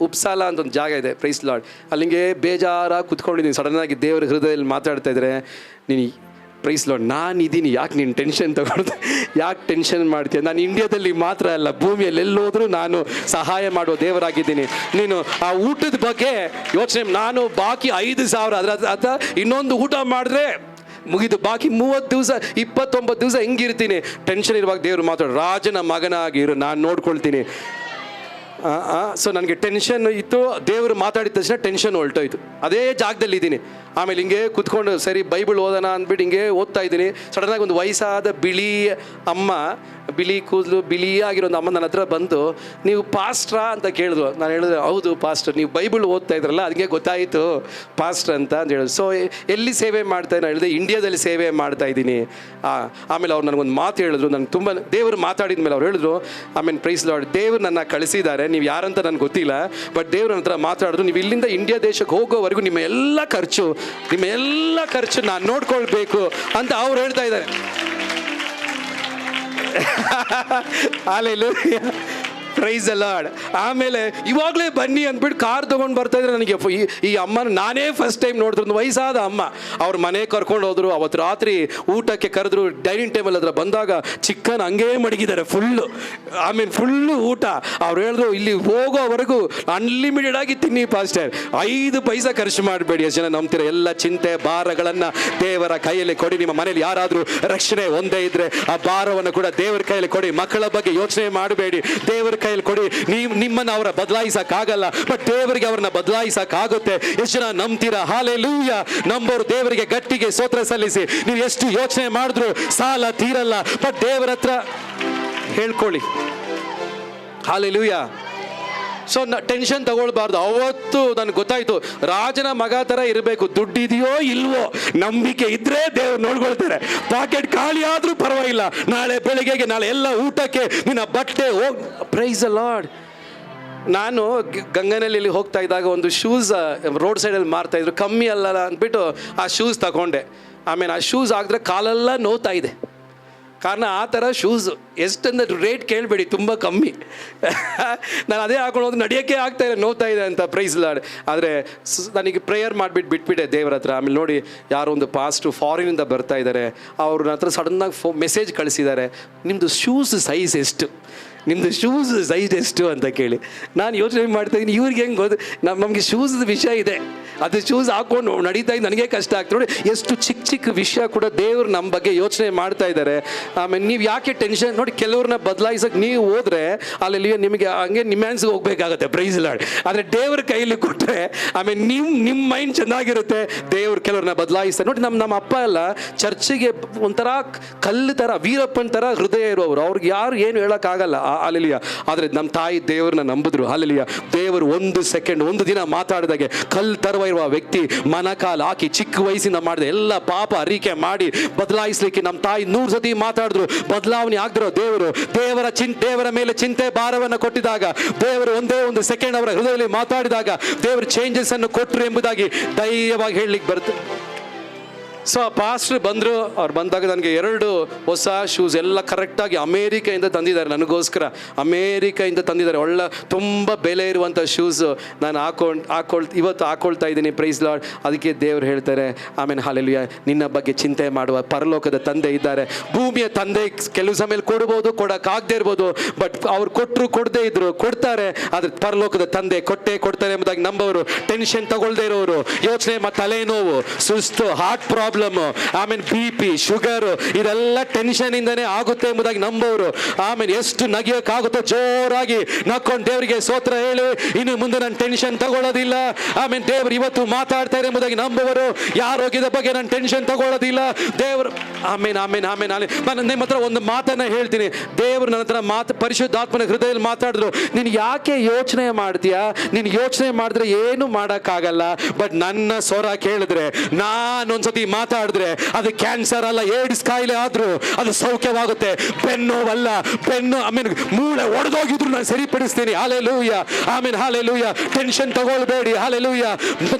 ಉಪ್ಸಾಲ ಅಂತ ಒಂದು ಜಾಗ ಇದೆ. Praise Lord. ಅಲ್ಲಿಗೆ ಬೇಜಾರಾಗಿ ಕುತ್ಕೊಂಡಿದ್ದೀನಿ. ಸಡನ್ನಾಗಿ ದೇವರ ಹೃದಯದಲ್ಲಿ ಮಾತಾಡ್ತಾ ಇದ್ದಾರೆ, ನೀನು ಪ್ರೈಸ್ ಲಾರ್ಡ್ ನಾನಿದ್ದೀನಿ, ಯಾಕೆ ನೀನು ಟೆನ್ಷನ್ ತಗೊಳ್ದೆ, ಯಾಕೆ ಟೆನ್ಷನ್ ಮಾಡ್ತೀಯ? ನಾನು ಇಂಡಿಯಾದಲ್ಲಿ ಮಾತ್ರ ಅಲ್ಲ, ಭೂಮಿಯಲ್ಲಿ ಎಲ್ಲೋದ್ರೂ ನಾನು ಸಹಾಯ ಮಾಡುವ ದೇವರಾಗಿದ್ದೀನಿ. ನೀನು ಆ ಊಟದ ಬಗ್ಗೆ ಯೋಚನೆ, ನಾನು ಬಾಕಿ 5,000 ಅದರ ಇನ್ನೊಂದು ಊಟ ಮಾಡಿದ್ರೆ ಮುಗಿದು, ಬಾಕಿ 30 ದಿವಸ 29 ದಿವಸ ಹೆಂಗಿರ್ತೀನಿ? ಟೆನ್ಷನ್ ಇರುವಾಗ ದೇವರು ಮಾತಾಡು, ರಾಜನ ಮಗನಾಗಿರು, ನಾನು ನೋಡ್ಕೊಳ್ತೀನಿ. ಸೊ ನನಗೆ ಟೆನ್ಷನ್ ಇತ್ತು. ದೇವರು ಮಾತಾಡಿದ ತಕ್ಷಣ ಟೆನ್ಷನ್ ಹೊಲ್ಟೋಯ್ತು. ಅದೇ ಜಾಗದಲ್ಲಿ ಇದ್ದೀನಿ. ಆಮೇಲೆ ಹಿಂಗೆ ಕುತ್ಕೊಂಡು ಸರಿ ಬೈಬಲ್ ಓದೋಣ ಅಂದ್ಬಿಟ್ಟು ಹಿಂಗೆ ಓದ್ತಾ ಇದ್ದೀನಿ. ಸಡನ್ನಾಗಿ ಒಂದು ವಯಸ್ಸಾದ ಬಿಳಿ ಅಮ್ಮ, ಬಿಳಿ ಕೂದಲು, ಬಿಳಿಯಾಗಿರೋ ಒಂದು ಅಮ್ಮ ನನ್ನ ಹತ್ರ ಬಂದು, ನೀವು ಪಾಸ್ಟ್ರಾ ಅಂತ ಕೇಳಿದ್ರು. ನಾನು ಹೇಳಿದೆ, ಹೌದು ಪಾಸ್ಟರ್, ನೀವು ಬೈಬಲ್ ಓದ್ತಾ ಇದ್ರಲ್ಲ ಅದಕ್ಕೆ ಗೊತ್ತಾಯಿತು ಪಾಸ್ಟರ್ ಅಂತ ಹೇಳಿದ್ರು. ಸೊ ಎಲ್ಲಿ ಸೇವೆ ಮಾಡ್ತಾ ನಾನು ಹೇಳಿದೆ, ಇಂಡಿಯಾದಲ್ಲಿ ಸೇವೆ ಮಾಡ್ತಾ ಇದ್ದೀನಿ. ಆಮೇಲೆ ಅವ್ರು ನನಗೊಂದು ಮಾತು ಹೇಳಿದ್ರು. ನನಗೆ ತುಂಬ ದೇವರು ಮಾತಾಡಿದ ಮೇಲೆ ಅವ್ರು ಹೇಳಿದ್ರು, ಆಮೇಲೆ ಪ್ರೈಸ್ ಲಾರ್ಡ್, ದೇವರು ನನ್ನ ಕಳಿಸಿದ್ದಾರೆ, ನೀವು ಯಾರಂತ ನನಗೆ ಗೊತ್ತಿಲ್ಲ, ಬಟ್ ದೇವ್ರ ಹತ್ರ ಮಾತಾಡಿದ್ರು, ನೀವು ಇಲ್ಲಿಂದ ಇಂಡಿಯಾ ದೇಶಕ್ಕೆ ಹೋಗೋವರೆಗೂ ನಿಮ್ಮ ಎಲ್ಲ ಖರ್ಚು ನಾನು ನೋಡ್ಕೊಳ್ಬೇಕು ಅಂತ ಅವ್ರು ಹೇಳ್ತಾ ಇದ್ದಾರೆ. Hallelujah, praise the lord. ಆಮೇಲೆ ಇವಾಗಲೇ ಬನ್ನಿ ಅಂದ್ಬಿಟ್ಟು ಕಾರ್ ತೊಗೊಂಡು ಬರ್ತಾ ಇದ್ರೆ ನನಗೆ ಈ ಅಮ್ಮನ ನಾನೇ ಫಸ್ಟ್ ಟೈಮ್ ನೋಡಿದ್ರು. ಒಂದು ವಯಸ್ಸಾದ ಅಮ್ಮ, ಅವ್ರ ಮನೆ ಕರ್ಕೊಂಡು ಹೋದ್ರು. ಅವತ್ತು ರಾತ್ರಿ ಊಟಕ್ಕೆ ಕರೆದ್ರು. ಡೈನಿಂಗ್ ಟೇಬಲ್ ಹತ್ರ ಬಂದಾಗ ಚಿಕನ್ ಹಂಗೇ ಮಡಗಿದ್ದಾರೆ ಫುಲ್ಲು. ಆಮೇಲೆ ಫುಲ್ಲು ಊಟ. ಅವ್ರು ಹೇಳಿದ್ರು, ಇಲ್ಲಿ ಹೋಗೋವರೆಗೂ ಅನ್ಲಿಮಿಟೆಡ್ ಆಗಿ ತಿನ್ನಿ ಪಾಸ್ಟರ್, 5 ಪೈಸಾ ಖರ್ಚು ಮಾಡಬೇಡಿ. ಎಷ್ಟು ಜನ ನಂಬ್ತೀರ? ಎಲ್ಲ ಚಿಂತೆ ಭಾರಗಳನ್ನು ದೇವರ ಕೈಯಲ್ಲಿ ಕೊಡಿ. ನಿಮ್ಮ ಮನೇಲಿ ಯಾರಾದರೂ ರಕ್ಷಣೆ ಒಂದೇ ಇದ್ರೆ ಆ ಭಾರವನ್ನು ಕೂಡ ದೇವರ ಕೈಯಲ್ಲಿ ಕೊಡಿ. ಮಕ್ಕಳ ಬಗ್ಗೆ ಯೋಚನೆ ಮಾಡಬೇಡಿ, ದೇವರ ಕೈಯಲ್ಲಿ ಕೊಡಿ. ನಿಮ್ಮನ್ನು ಅವರ ಬದಲಾಯಿಸಕ್ಕಾಗಲ್ಲ, ಬಟ್ ದೇವರಿಗೆ ಅವ್ರನ್ನ ಬದಲಾಯಿಸಕ್ಕಾಗುತ್ತೆ. ಎಷ್ಟು ಜನ ನಂಬ್ತೀರಾ? ಹಲ್ಲೆಲೂಯಾ. ನಂಬೋರು ದೇವರಿಗೆ ಗಟ್ಟಿಗೆ ಸ್ತೋತ್ರ ಸಲ್ಲಿಸಿ. ನೀವು ಎಷ್ಟು ಯೋಚನೆ ಮಾಡಿದ್ರು ಸಾಲ ತೀರಲ್ಲ, ಬಟ್ ದೇವರ ಹತ್ರ ಹೇಳ್ಕೊಳ್ಳಿ. ಹಲ್ಲೆಲೂಯಾ. ಸೊ ಟೆನ್ಷನ್ ತಗೊಳ್ಬಾರ್ದು. ಅವತ್ತು ನನಗೆ ಗೊತ್ತಾಯ್ತು, ರಾಜನ ಮಗ ಥರ ಇರಬೇಕು. ದುಡ್ಡಿದೆಯೋ ಇಲ್ವೋ, ನಂಬಿಕೆ ಇದ್ರೆ ದೇವ್ರು ನೋಡ್ಕೊಳ್ತಾರೆ. ಪಾಕೆಟ್ ಖಾಲಿ ಆದರೂ ಪರವಾಗಿಲ್ಲ, ನಾಳೆ ಬೆಳಿಗ್ಗೆಗೆ, ನಾಳೆ ಎಲ್ಲ ಊಟಕ್ಕೆ ನಿನ್ನ ಬಟ್ಟೆ ಹೋಗಿ. Price the lord. ನಾನು ಗಂಗನಲ್ಲಿ ಹೋಗ್ತಾ ಇದ್ದಾಗ ಒಂದು ಶೂಸ್ ರೋಡ್ ಸೈಡಲ್ಲಿ ಮಾರ್ತಾ ಇದ್ರು. ಕಮ್ಮಿ ಅಲ್ಲ ಅಂದ್ಬಿಟ್ಟು ಆ ಶೂಸ್ ತಗೊಂಡೆ. ಆಮೇಲೆ ಆ ಶೂಸ್ ಹಾಕಿದ್ರೆ ಕಾಲೆಲ್ಲ ನೋವ್ತಾ ಇದೆ. ಕಾರಣ ಆ ಥರ ಶೂಸು. ಎಷ್ಟಂದ್ರೆ ರೇಟ್ ಕೇಳಬೇಡಿ, ತುಂಬ ಕಮ್ಮಿ. ನಾನು ಅದೇ ಹಾಕೊಂಡು ನಡೆಯೋಕ್ಕೆ ಆಗ್ತಾಯಿದೆ, ನೋವ್ತಾ ಇದೆ ಅಂತ. Praise Lord. ಆದರೆ ನನಗೆ ಪ್ರೇಯರ್ ಮಾಡಿಬಿಟ್ಟು ಬಿಟ್ಬಿಟ್ಟೆ ದೇವರ ಹತ್ರ. ಆಮೇಲೆ ನೋಡಿ, ಯಾರೋ ಒಂದು ಪಾಸ್ಟು ಫಾರಿನಿಂದ ಬರ್ತಾ ಇದ್ದಾರೆ. ಅವ್ರ ಹತ್ರ ಸಡನ್ನಾಗಿ ಮೆಸೇಜ್ ಕಳಿಸಿದ್ದಾರೆ, ನಿಮ್ಮದು ಶೂಸ್ ಸೈಜ್ ಎಷ್ಟು, ನಿಮ್ಮದು ಶೂಸ್ ಸೈಜ್ ಎಷ್ಟು ಅಂತ ಕೇಳಿ. ನಾನು ಯೋಚನೆ ಮಾಡ್ತಾಯಿದ್ದೀನಿ, ಇವ್ರಿಗೆ ಹೆಂಗೆ ಗೊತ್ತು? ನಮಗೆ ಶೂಸ್ದ ವಿಷಯ ಇದೆ, ಅದು ಶೂಸ್ ಹಾಕ್ಕೊಂಡು ನಡೀತಾ ಇದ್ದು ನನಗೆ ಕಷ್ಟ ಆಗ್ತದೆ. ನೋಡಿ ಎಷ್ಟು ಚಿಕ್ಕ ಚಿಕ್ಕ ವಿಷಯ ಕೂಡ ದೇವರು ನಮ್ಮ ಬಗ್ಗೆ ಯೋಚನೆ ಮಾಡ್ತಾ ಇದ್ದಾರೆ. ಆಮೇಲೆ ನೀವು ಯಾಕೆ ಟೆನ್ಷನ್? ನೋಡಿ, ಕೆಲವ್ರನ್ನ ಬದಲಾಯಿಸೋಕೆ ನೀವು ಹೋದರೆ ಅಲ್ಲಿ ನಿಮಗೆ ಹಂಗೆ ನಿಮ್ಮ ಹ್ಯಾಂಡ್ಸ್ಗೆ ಹೋಗ್ಬೇಕಾಗತ್ತೆ. Praise Lord. ಆದರೆ ದೇವ್ರ ಕೈಯಲ್ಲಿ ಕೊಟ್ಟರೆ ಆಮೇಲೆ ನಿಮ್ಮ ಮೈಂಡ್ ಚೆನ್ನಾಗಿರುತ್ತೆ. ದೇವ್ರು ಕೆಲವ್ರನ್ನ ಬದಲಾಯಿಸ್ತಾರೆ. ನೋಡಿ, ನಮ್ಮ ಅಪ್ಪ ಎಲ್ಲ ಚರ್ಚಿಗೆ ಒಂಥರ ಕಲ್ಲು ಥರ, ವೀರಪ್ಪನ ಥರ ಹೃದಯ ಇರೋರು. ಅವ್ರಿಗೆ ಯಾರು ಏನು ಹೇಳೋಕ್ಕಾಗಲ್ಲ. ಹಲ್ಲೆಲೂಯಾ. ಆದರೆ ನಮ್ಮ ತಾಯಿ ದೇವ್ರನ್ನ ನಂಬಿದ್ರು. ಹಲ್ಲೆಲೂಯಾ. ದೇವರು 1 ಸೆಕೆಂಡ್, 1 ದಿನ ಮಾತಾಡಿದಾಗೆ ಕಲ್ಲು ತರುವ ಇರುವ ವ್ಯಕ್ತಿ ಮನಕಾಲು ಹಾಕಿ ಚಿಕ್ಕ ವಯಸ್ಸಿಂದ ಮಾಡಿದ ಎಲ್ಲ ಪಾಪ ಅರಿಕೆ ಮಾಡಿ ಬದಲಾಯಿಸಲಿಕ್ಕೆ ನಮ್ಮ ತಾಯಿ 100 ಸತಿ ಮಾತಾಡಿದ್ರು. ಬದಲಾವಣೆ ಆಗ್ದಿರೋ ದೇವರ ಮೇಲೆ ಚಿಂತೆ ಭಾರವನ್ನು ಕೊಟ್ಟಿದಾಗ, ದೇವರು ಒಂದೇ 1 ಸೆಕೆಂಡ್ ಅವರ ಹೃದಯದಲ್ಲಿ ಮಾತಾಡಿದಾಗ ದೇವರು ಚೇಂಜಸ್ ಅನ್ನು ಕೊಟ್ಟರು ಎಂಬುದಾಗಿ ಧೈರ್ಯವಾಗಿ ಹೇಳಲಿಕ್ಕೆ ಬರುತ್ತೆ. ಸೊ ಆ ಪಾಸ್ಟ್ರ್ ಬಂದರು. ಅವ್ರು ಬಂದಾಗ ನನಗೆ 2 ಹೊಸ ಶೂಸ್ ಎಲ್ಲ ಕರೆಕ್ಟಾಗಿ ಅಮೇರಿಕೆಯಿಂದ ತಂದಿದ್ದಾರೆ, ನನಗೋಸ್ಕರ ಅಮೇರಿಕೆಯಿಂದ ತಂದಿದ್ದಾರೆ. ಒಳ್ಳೆ ತುಂಬ ಬೆಲೆ ಇರುವಂಥ ಶೂಸು ನಾನು ಇವತ್ತು ಹಾಕ್ಕೊಳ್ತಾ ಇದ್ದೀನಿ. Praise Lord. ಅದಕ್ಕೆ ದೇವ್ರು ಹೇಳ್ತಾರೆ ಆಮೇಲೆ ಹಲ್ಲೆಲೂಯಾ, ನಿನ್ನ ಬಗ್ಗೆ ಚಿಂತೆ ಮಾಡುವ ಪರಲೋಕದ ತಂದೆ ಇದ್ದಾರೆ. ಭೂಮಿಯ ತಂದೆ ಕೆಲವು ಸಮಯ ಕೊಡ್ಬೋದು, ಕೊಡೋಕ್ಕಾಗದೇ ಇರ್ಬೋದು, ಬಟ್ ಅವ್ರು ಕೊಡದೇ ಇದ್ರು ಕೊಡ್ತಾರೆ. ಆದರೆ ಪರಲೋಕದ ತಂದೆ ಕೊಡ್ತಾರೆ ಎಂಬುದಾಗಿ ನಂಬೋರು, ಟೆನ್ಷನ್ ತಗೊಳ್ದೇ ಇರೋರು, ಯೋಚನೆ ತಲೆನೋವು, ಸುಸ್ತು, ಹಾರ್ಟ್ ಪ್ರಾಬ್ಲಮ್, ಆಮೇಲೆ BP, ಶುಗರು, ಇದೆಲ್ಲ ಟೆನ್ಷನ್ ಇಂದಾನೆ ಆಗುತ್ತೆ ಎಂಬುದಾಗಿ ನಂಬೋರು. ಆಮೇಲೆ ಎಷ್ಟು ನಗಿಯೋಕ್ಕಾಗುತ್ತೋ ಜೋರಾಗಿ ನಕ್ಕೊಂಡು ದೇವರಿಗೆ ಸ್ತೋತ್ರ ಹೇಳಿ, ಇನ್ನು ಮುಂದೆ ನಾನು ಟೆನ್ಷನ್ ತಗೊಳ್ಳೋದಿಲ್ಲ. ಆಮೇಲೆ ದೇವರು ಇವತ್ತು ಮಾತಾಡ್ತಾರೆ ಎಂಬುದಾಗಿ ನಂಬುವರು. ಆರೋಗ್ಯದ ಬಗ್ಗೆ ನಾನು ಟೆನ್ಷನ್ ತಗೊಳ್ಳೋದಿಲ್ಲ. ದೇವರು ಆಮೇಲೆ ನಾನು ನಿಮ್ಮ ಹತ್ರ ಒಂದು ಮಾತನ್ನ ಹೇಳ್ತೀನಿ. ದೇವರು ನನ್ನ ಹತ್ರ ಪರಿಶುದ್ಧಾತ್ಮನ ಹೃದಯದಲ್ಲಿ ಮಾತಾಡಿದ್ರು, ನೀನು ಯಾಕೆ ಯೋಚನೆ ಮಾಡ್ತೀಯಾ? ನೀನು ಯೋಚನೆ ಮಾಡಿದ್ರೆ ಏನು ಮಾಡೋಕ್ಕಾಗಲ್ಲ. ಬಟ್ ನನ್ನ ಸ್ವರ ಕೇಳಿದ್ರೆ, ನಾನೊಂದ್ಸತಿ ಮಾತಾಡಿದ್ರೆ, ಅದು ಕ್ಯಾನ್ಸರ್ ಅಲ್ಲ, ಏಡ್ಸ್ ಕಾಯಿಲೆ ಆದ್ರೂ ಅದು ಸೌಖ್ಯವಾಗುತ್ತೆ. ಬೆನ್ನೋವಲ್ಲ, ಆಮೇಲೆ ಮೂಳೆ ಒಡೆದೋಗಿದ್ರು ನಾನು ಸರಿಪಡಿಸ್ತೀನಿ. ಹಾಲೆಲೂಯಾ, ಆಮೇಲೆ ಹಾಲೆಲೂಯಾ. ಟೆನ್ಷನ್ ತಗೊಳ್ಬೇಡಿ. ಹಾಲೆಲೂಯಾ.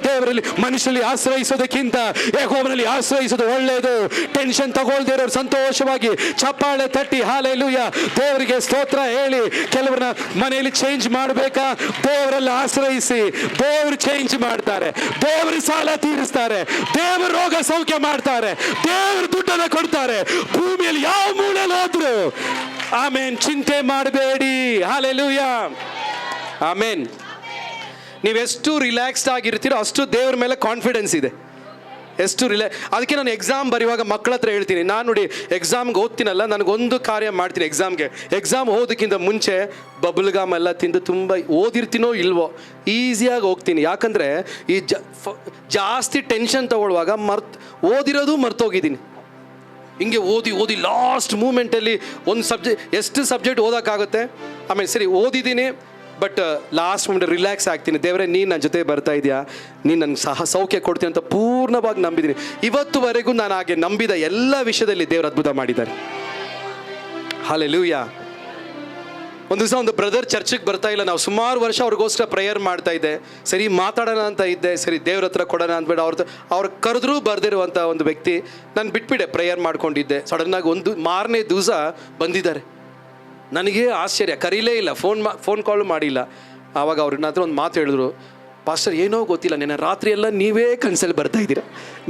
ದೇವರಲ್ಲಿ ಮನುಷ್ಯರಲ್ಲಿ ಆಶ್ರಯಿಸೋದಕ್ಕಿಂತ ಯೆಹೋವನಲ್ಲಿ ಆಶ್ರಯಿಸೋದು ಒಳ್ಳೆಯದು. ಟೆನ್ಷನ್ ತಗೊಳ್ದೇ ಇರೋರು ಸಂತೋಷವಾಗಿ ಚಪ್ಪಾಳೆ ತಟ್ಟಿ ಹಾಲೆಲೂಯಾ, ದೇವರಿಗೆ ಸ್ತೋತ್ರ ಹೇಳಿ. ಕೆಲವರನ್ನ ಮನೆಯಲ್ಲಿ ಚೇಂಜ್ ಮಾಡಬೇಕಾ? ದೇವರಲ್ಲಿ ಆಶ್ರಯಿಸಿ, ದೇವರು ಚೇಂಜ್ ಮಾಡ್ತಾರೆ, ದೇವರು ಸಾಲ ತೀರಿಸ್ತಾರೆ, ದೇವರು ರೋಗ ಸೌಖ್ಯ ಮಾಡ್ತಾರೆ, ದೇವರು ದುಡ್ಡನ್ನು ಕೊಡ್ತಾರೆ. ಭೂಮಿಯಲ್ಲಿ ಯಾವ ಮೂಲೆಯಲ್ಲಿ ಹೋದ್ರು ಆಮೇನ್, ಚಿಂತೆ ಮಾಡಬೇಡಿ. ಹಾಲೆಲೂಯಾ, ಆಮೇನ್. ನೀವೆಷ್ಟು ರಿಲ್ಯಾಕ್ಸ್ಡ್ ಆಗಿರ್ತೀರೋ ಅಷ್ಟು ದೇವರ ಮೇಲೆ ಕಾನ್ಫಿಡೆನ್ಸ್ ಇದೆ. ಅದಕ್ಕೆ ನಾನು ಎಕ್ಸಾಮ್ ಬರೆಯುವಾಗ ಮಕ್ಕಳ ಹತ್ರ ಹೇಳ್ತೀನಿ, ನಾನು ನೋಡಿ ಎಕ್ಸಾಮ್ಗೆ ಓದ್ತೀನಲ್ಲ, ನನಗೊಂದು ಕಾರ್ಯ ಮಾಡ್ತೀನಿ. ಎಕ್ಸಾಮ್ ಓದೋಕ್ಕಿಂತ ಮುಂಚೆ ಬಬಲ್ ಗಮ್ ಎಲ್ಲ ತಿಂದು ತುಂಬ ಓದಿರ್ತೀನೋ ಇಲ್ವೋ ಈಸಿಯಾಗಿ ಹೋಗ್ತೀನಿ. ಯಾಕಂದರೆ ಈ ಜಾಸ್ತಿ ಟೆನ್ಷನ್ ತಗೊಳ್ಳುವಾಗ ಓದಿರೋದು ಮರ್ತೋಗಿದ್ದೀನಿ. ಹಿಂಗೆ ಓದಿ ಲಾಸ್ಟ್ ಮೂಮೆಂಟಲ್ಲಿ ಎಷ್ಟು ಸಬ್ಜೆಕ್ಟ್ ಓದೋಕ್ಕಾಗುತ್ತೆ. ಆಮೇಲೆ ಸರಿ ಓದಿದ್ದೀನಿ, ಬಟ್ ಲಾಸ್ಟ್ ಮೂಮೆಂಟ್ ರಿಲ್ಯಾಕ್ಸ್ ಆಗ್ತೀನಿ. ದೇವರೇ, ನೀನು ನನ್ನ ಜೊತೆ ಬರ್ತಾ ಇದೆಯಾ, ನೀನು ನನಗೆ ಸೌಖ್ಯ ಕೊಡ್ತೀನಿ ಅಂತ ಪೂರ್ಣವಾಗಿ ನಂಬಿದ್ದೀನಿ. ಇವತ್ತುವರೆಗೂ ನಾನು ಹಾಗೆ ನಂಬಿದ ಎಲ್ಲ ವಿಷಯದಲ್ಲಿ ದೇವರು ಅದ್ಭುತ ಮಾಡಿದ್ದಾರೆ. ಹಲ್ಲೆಲೂಯಾ. ಒಂದು ದಿವಸ ಒಂದು ಬ್ರದರ್ ಚರ್ಚಿಗೆ ಬರ್ತಾ ಇಲ್ಲ. ನಾವು ಸುಮಾರು ವರ್ಷ ಅವ್ರಿಗೋಸ್ಕರ ಪ್ರೇಯರ್ ಮಾಡ್ತಾ ಇದ್ದೆ. ಸರಿ ಮಾತಾಡೋಣ ಅಂತ ಇದ್ದೆ, ಸರಿ ದೇವ್ರ ಹತ್ರ ಕೊಡೋಣ ಅಂದ್ಬೇಡ. ಅವ್ರು ಕರೆದ್ರೂ ಬರ್ದಿರುವಂಥ ಒಂದು ವ್ಯಕ್ತಿ, ನಾನು ಬಿಟ್ಬಿಟ್ಟೆ, ಪ್ರೇಯರ್ ಮಾಡ್ಕೊಂಡಿದ್ದೆ. ಸಡನ್ನಾಗಿ ಮಾರನೇ ದಿವಸ ಬಂದಿದ್ದಾರೆ. ನನಗೆ ಆಶ್ಚರ್ಯ, ಕರೀಲೇ ಇಲ್ಲ, ಫೋನ್ ಕಾಲು ಮಾಡಿಲ್ಲ. ಆವಾಗ ಅವ್ರ ಹತ್ರ ಒಂದು ಮಾತು ಹೇಳಿದ್ರು, ಪಾಸ್ಟರ್ ಏನೋ ಗೊತ್ತಿಲ್ಲ, ನೆನ್ನೆ ರಾತ್ರಿ ಎಲ್ಲ ನೀವೇ ಕನಸಲ್ಲಿ ಬರ್ತಾ ಇದ್ದೀರಾ,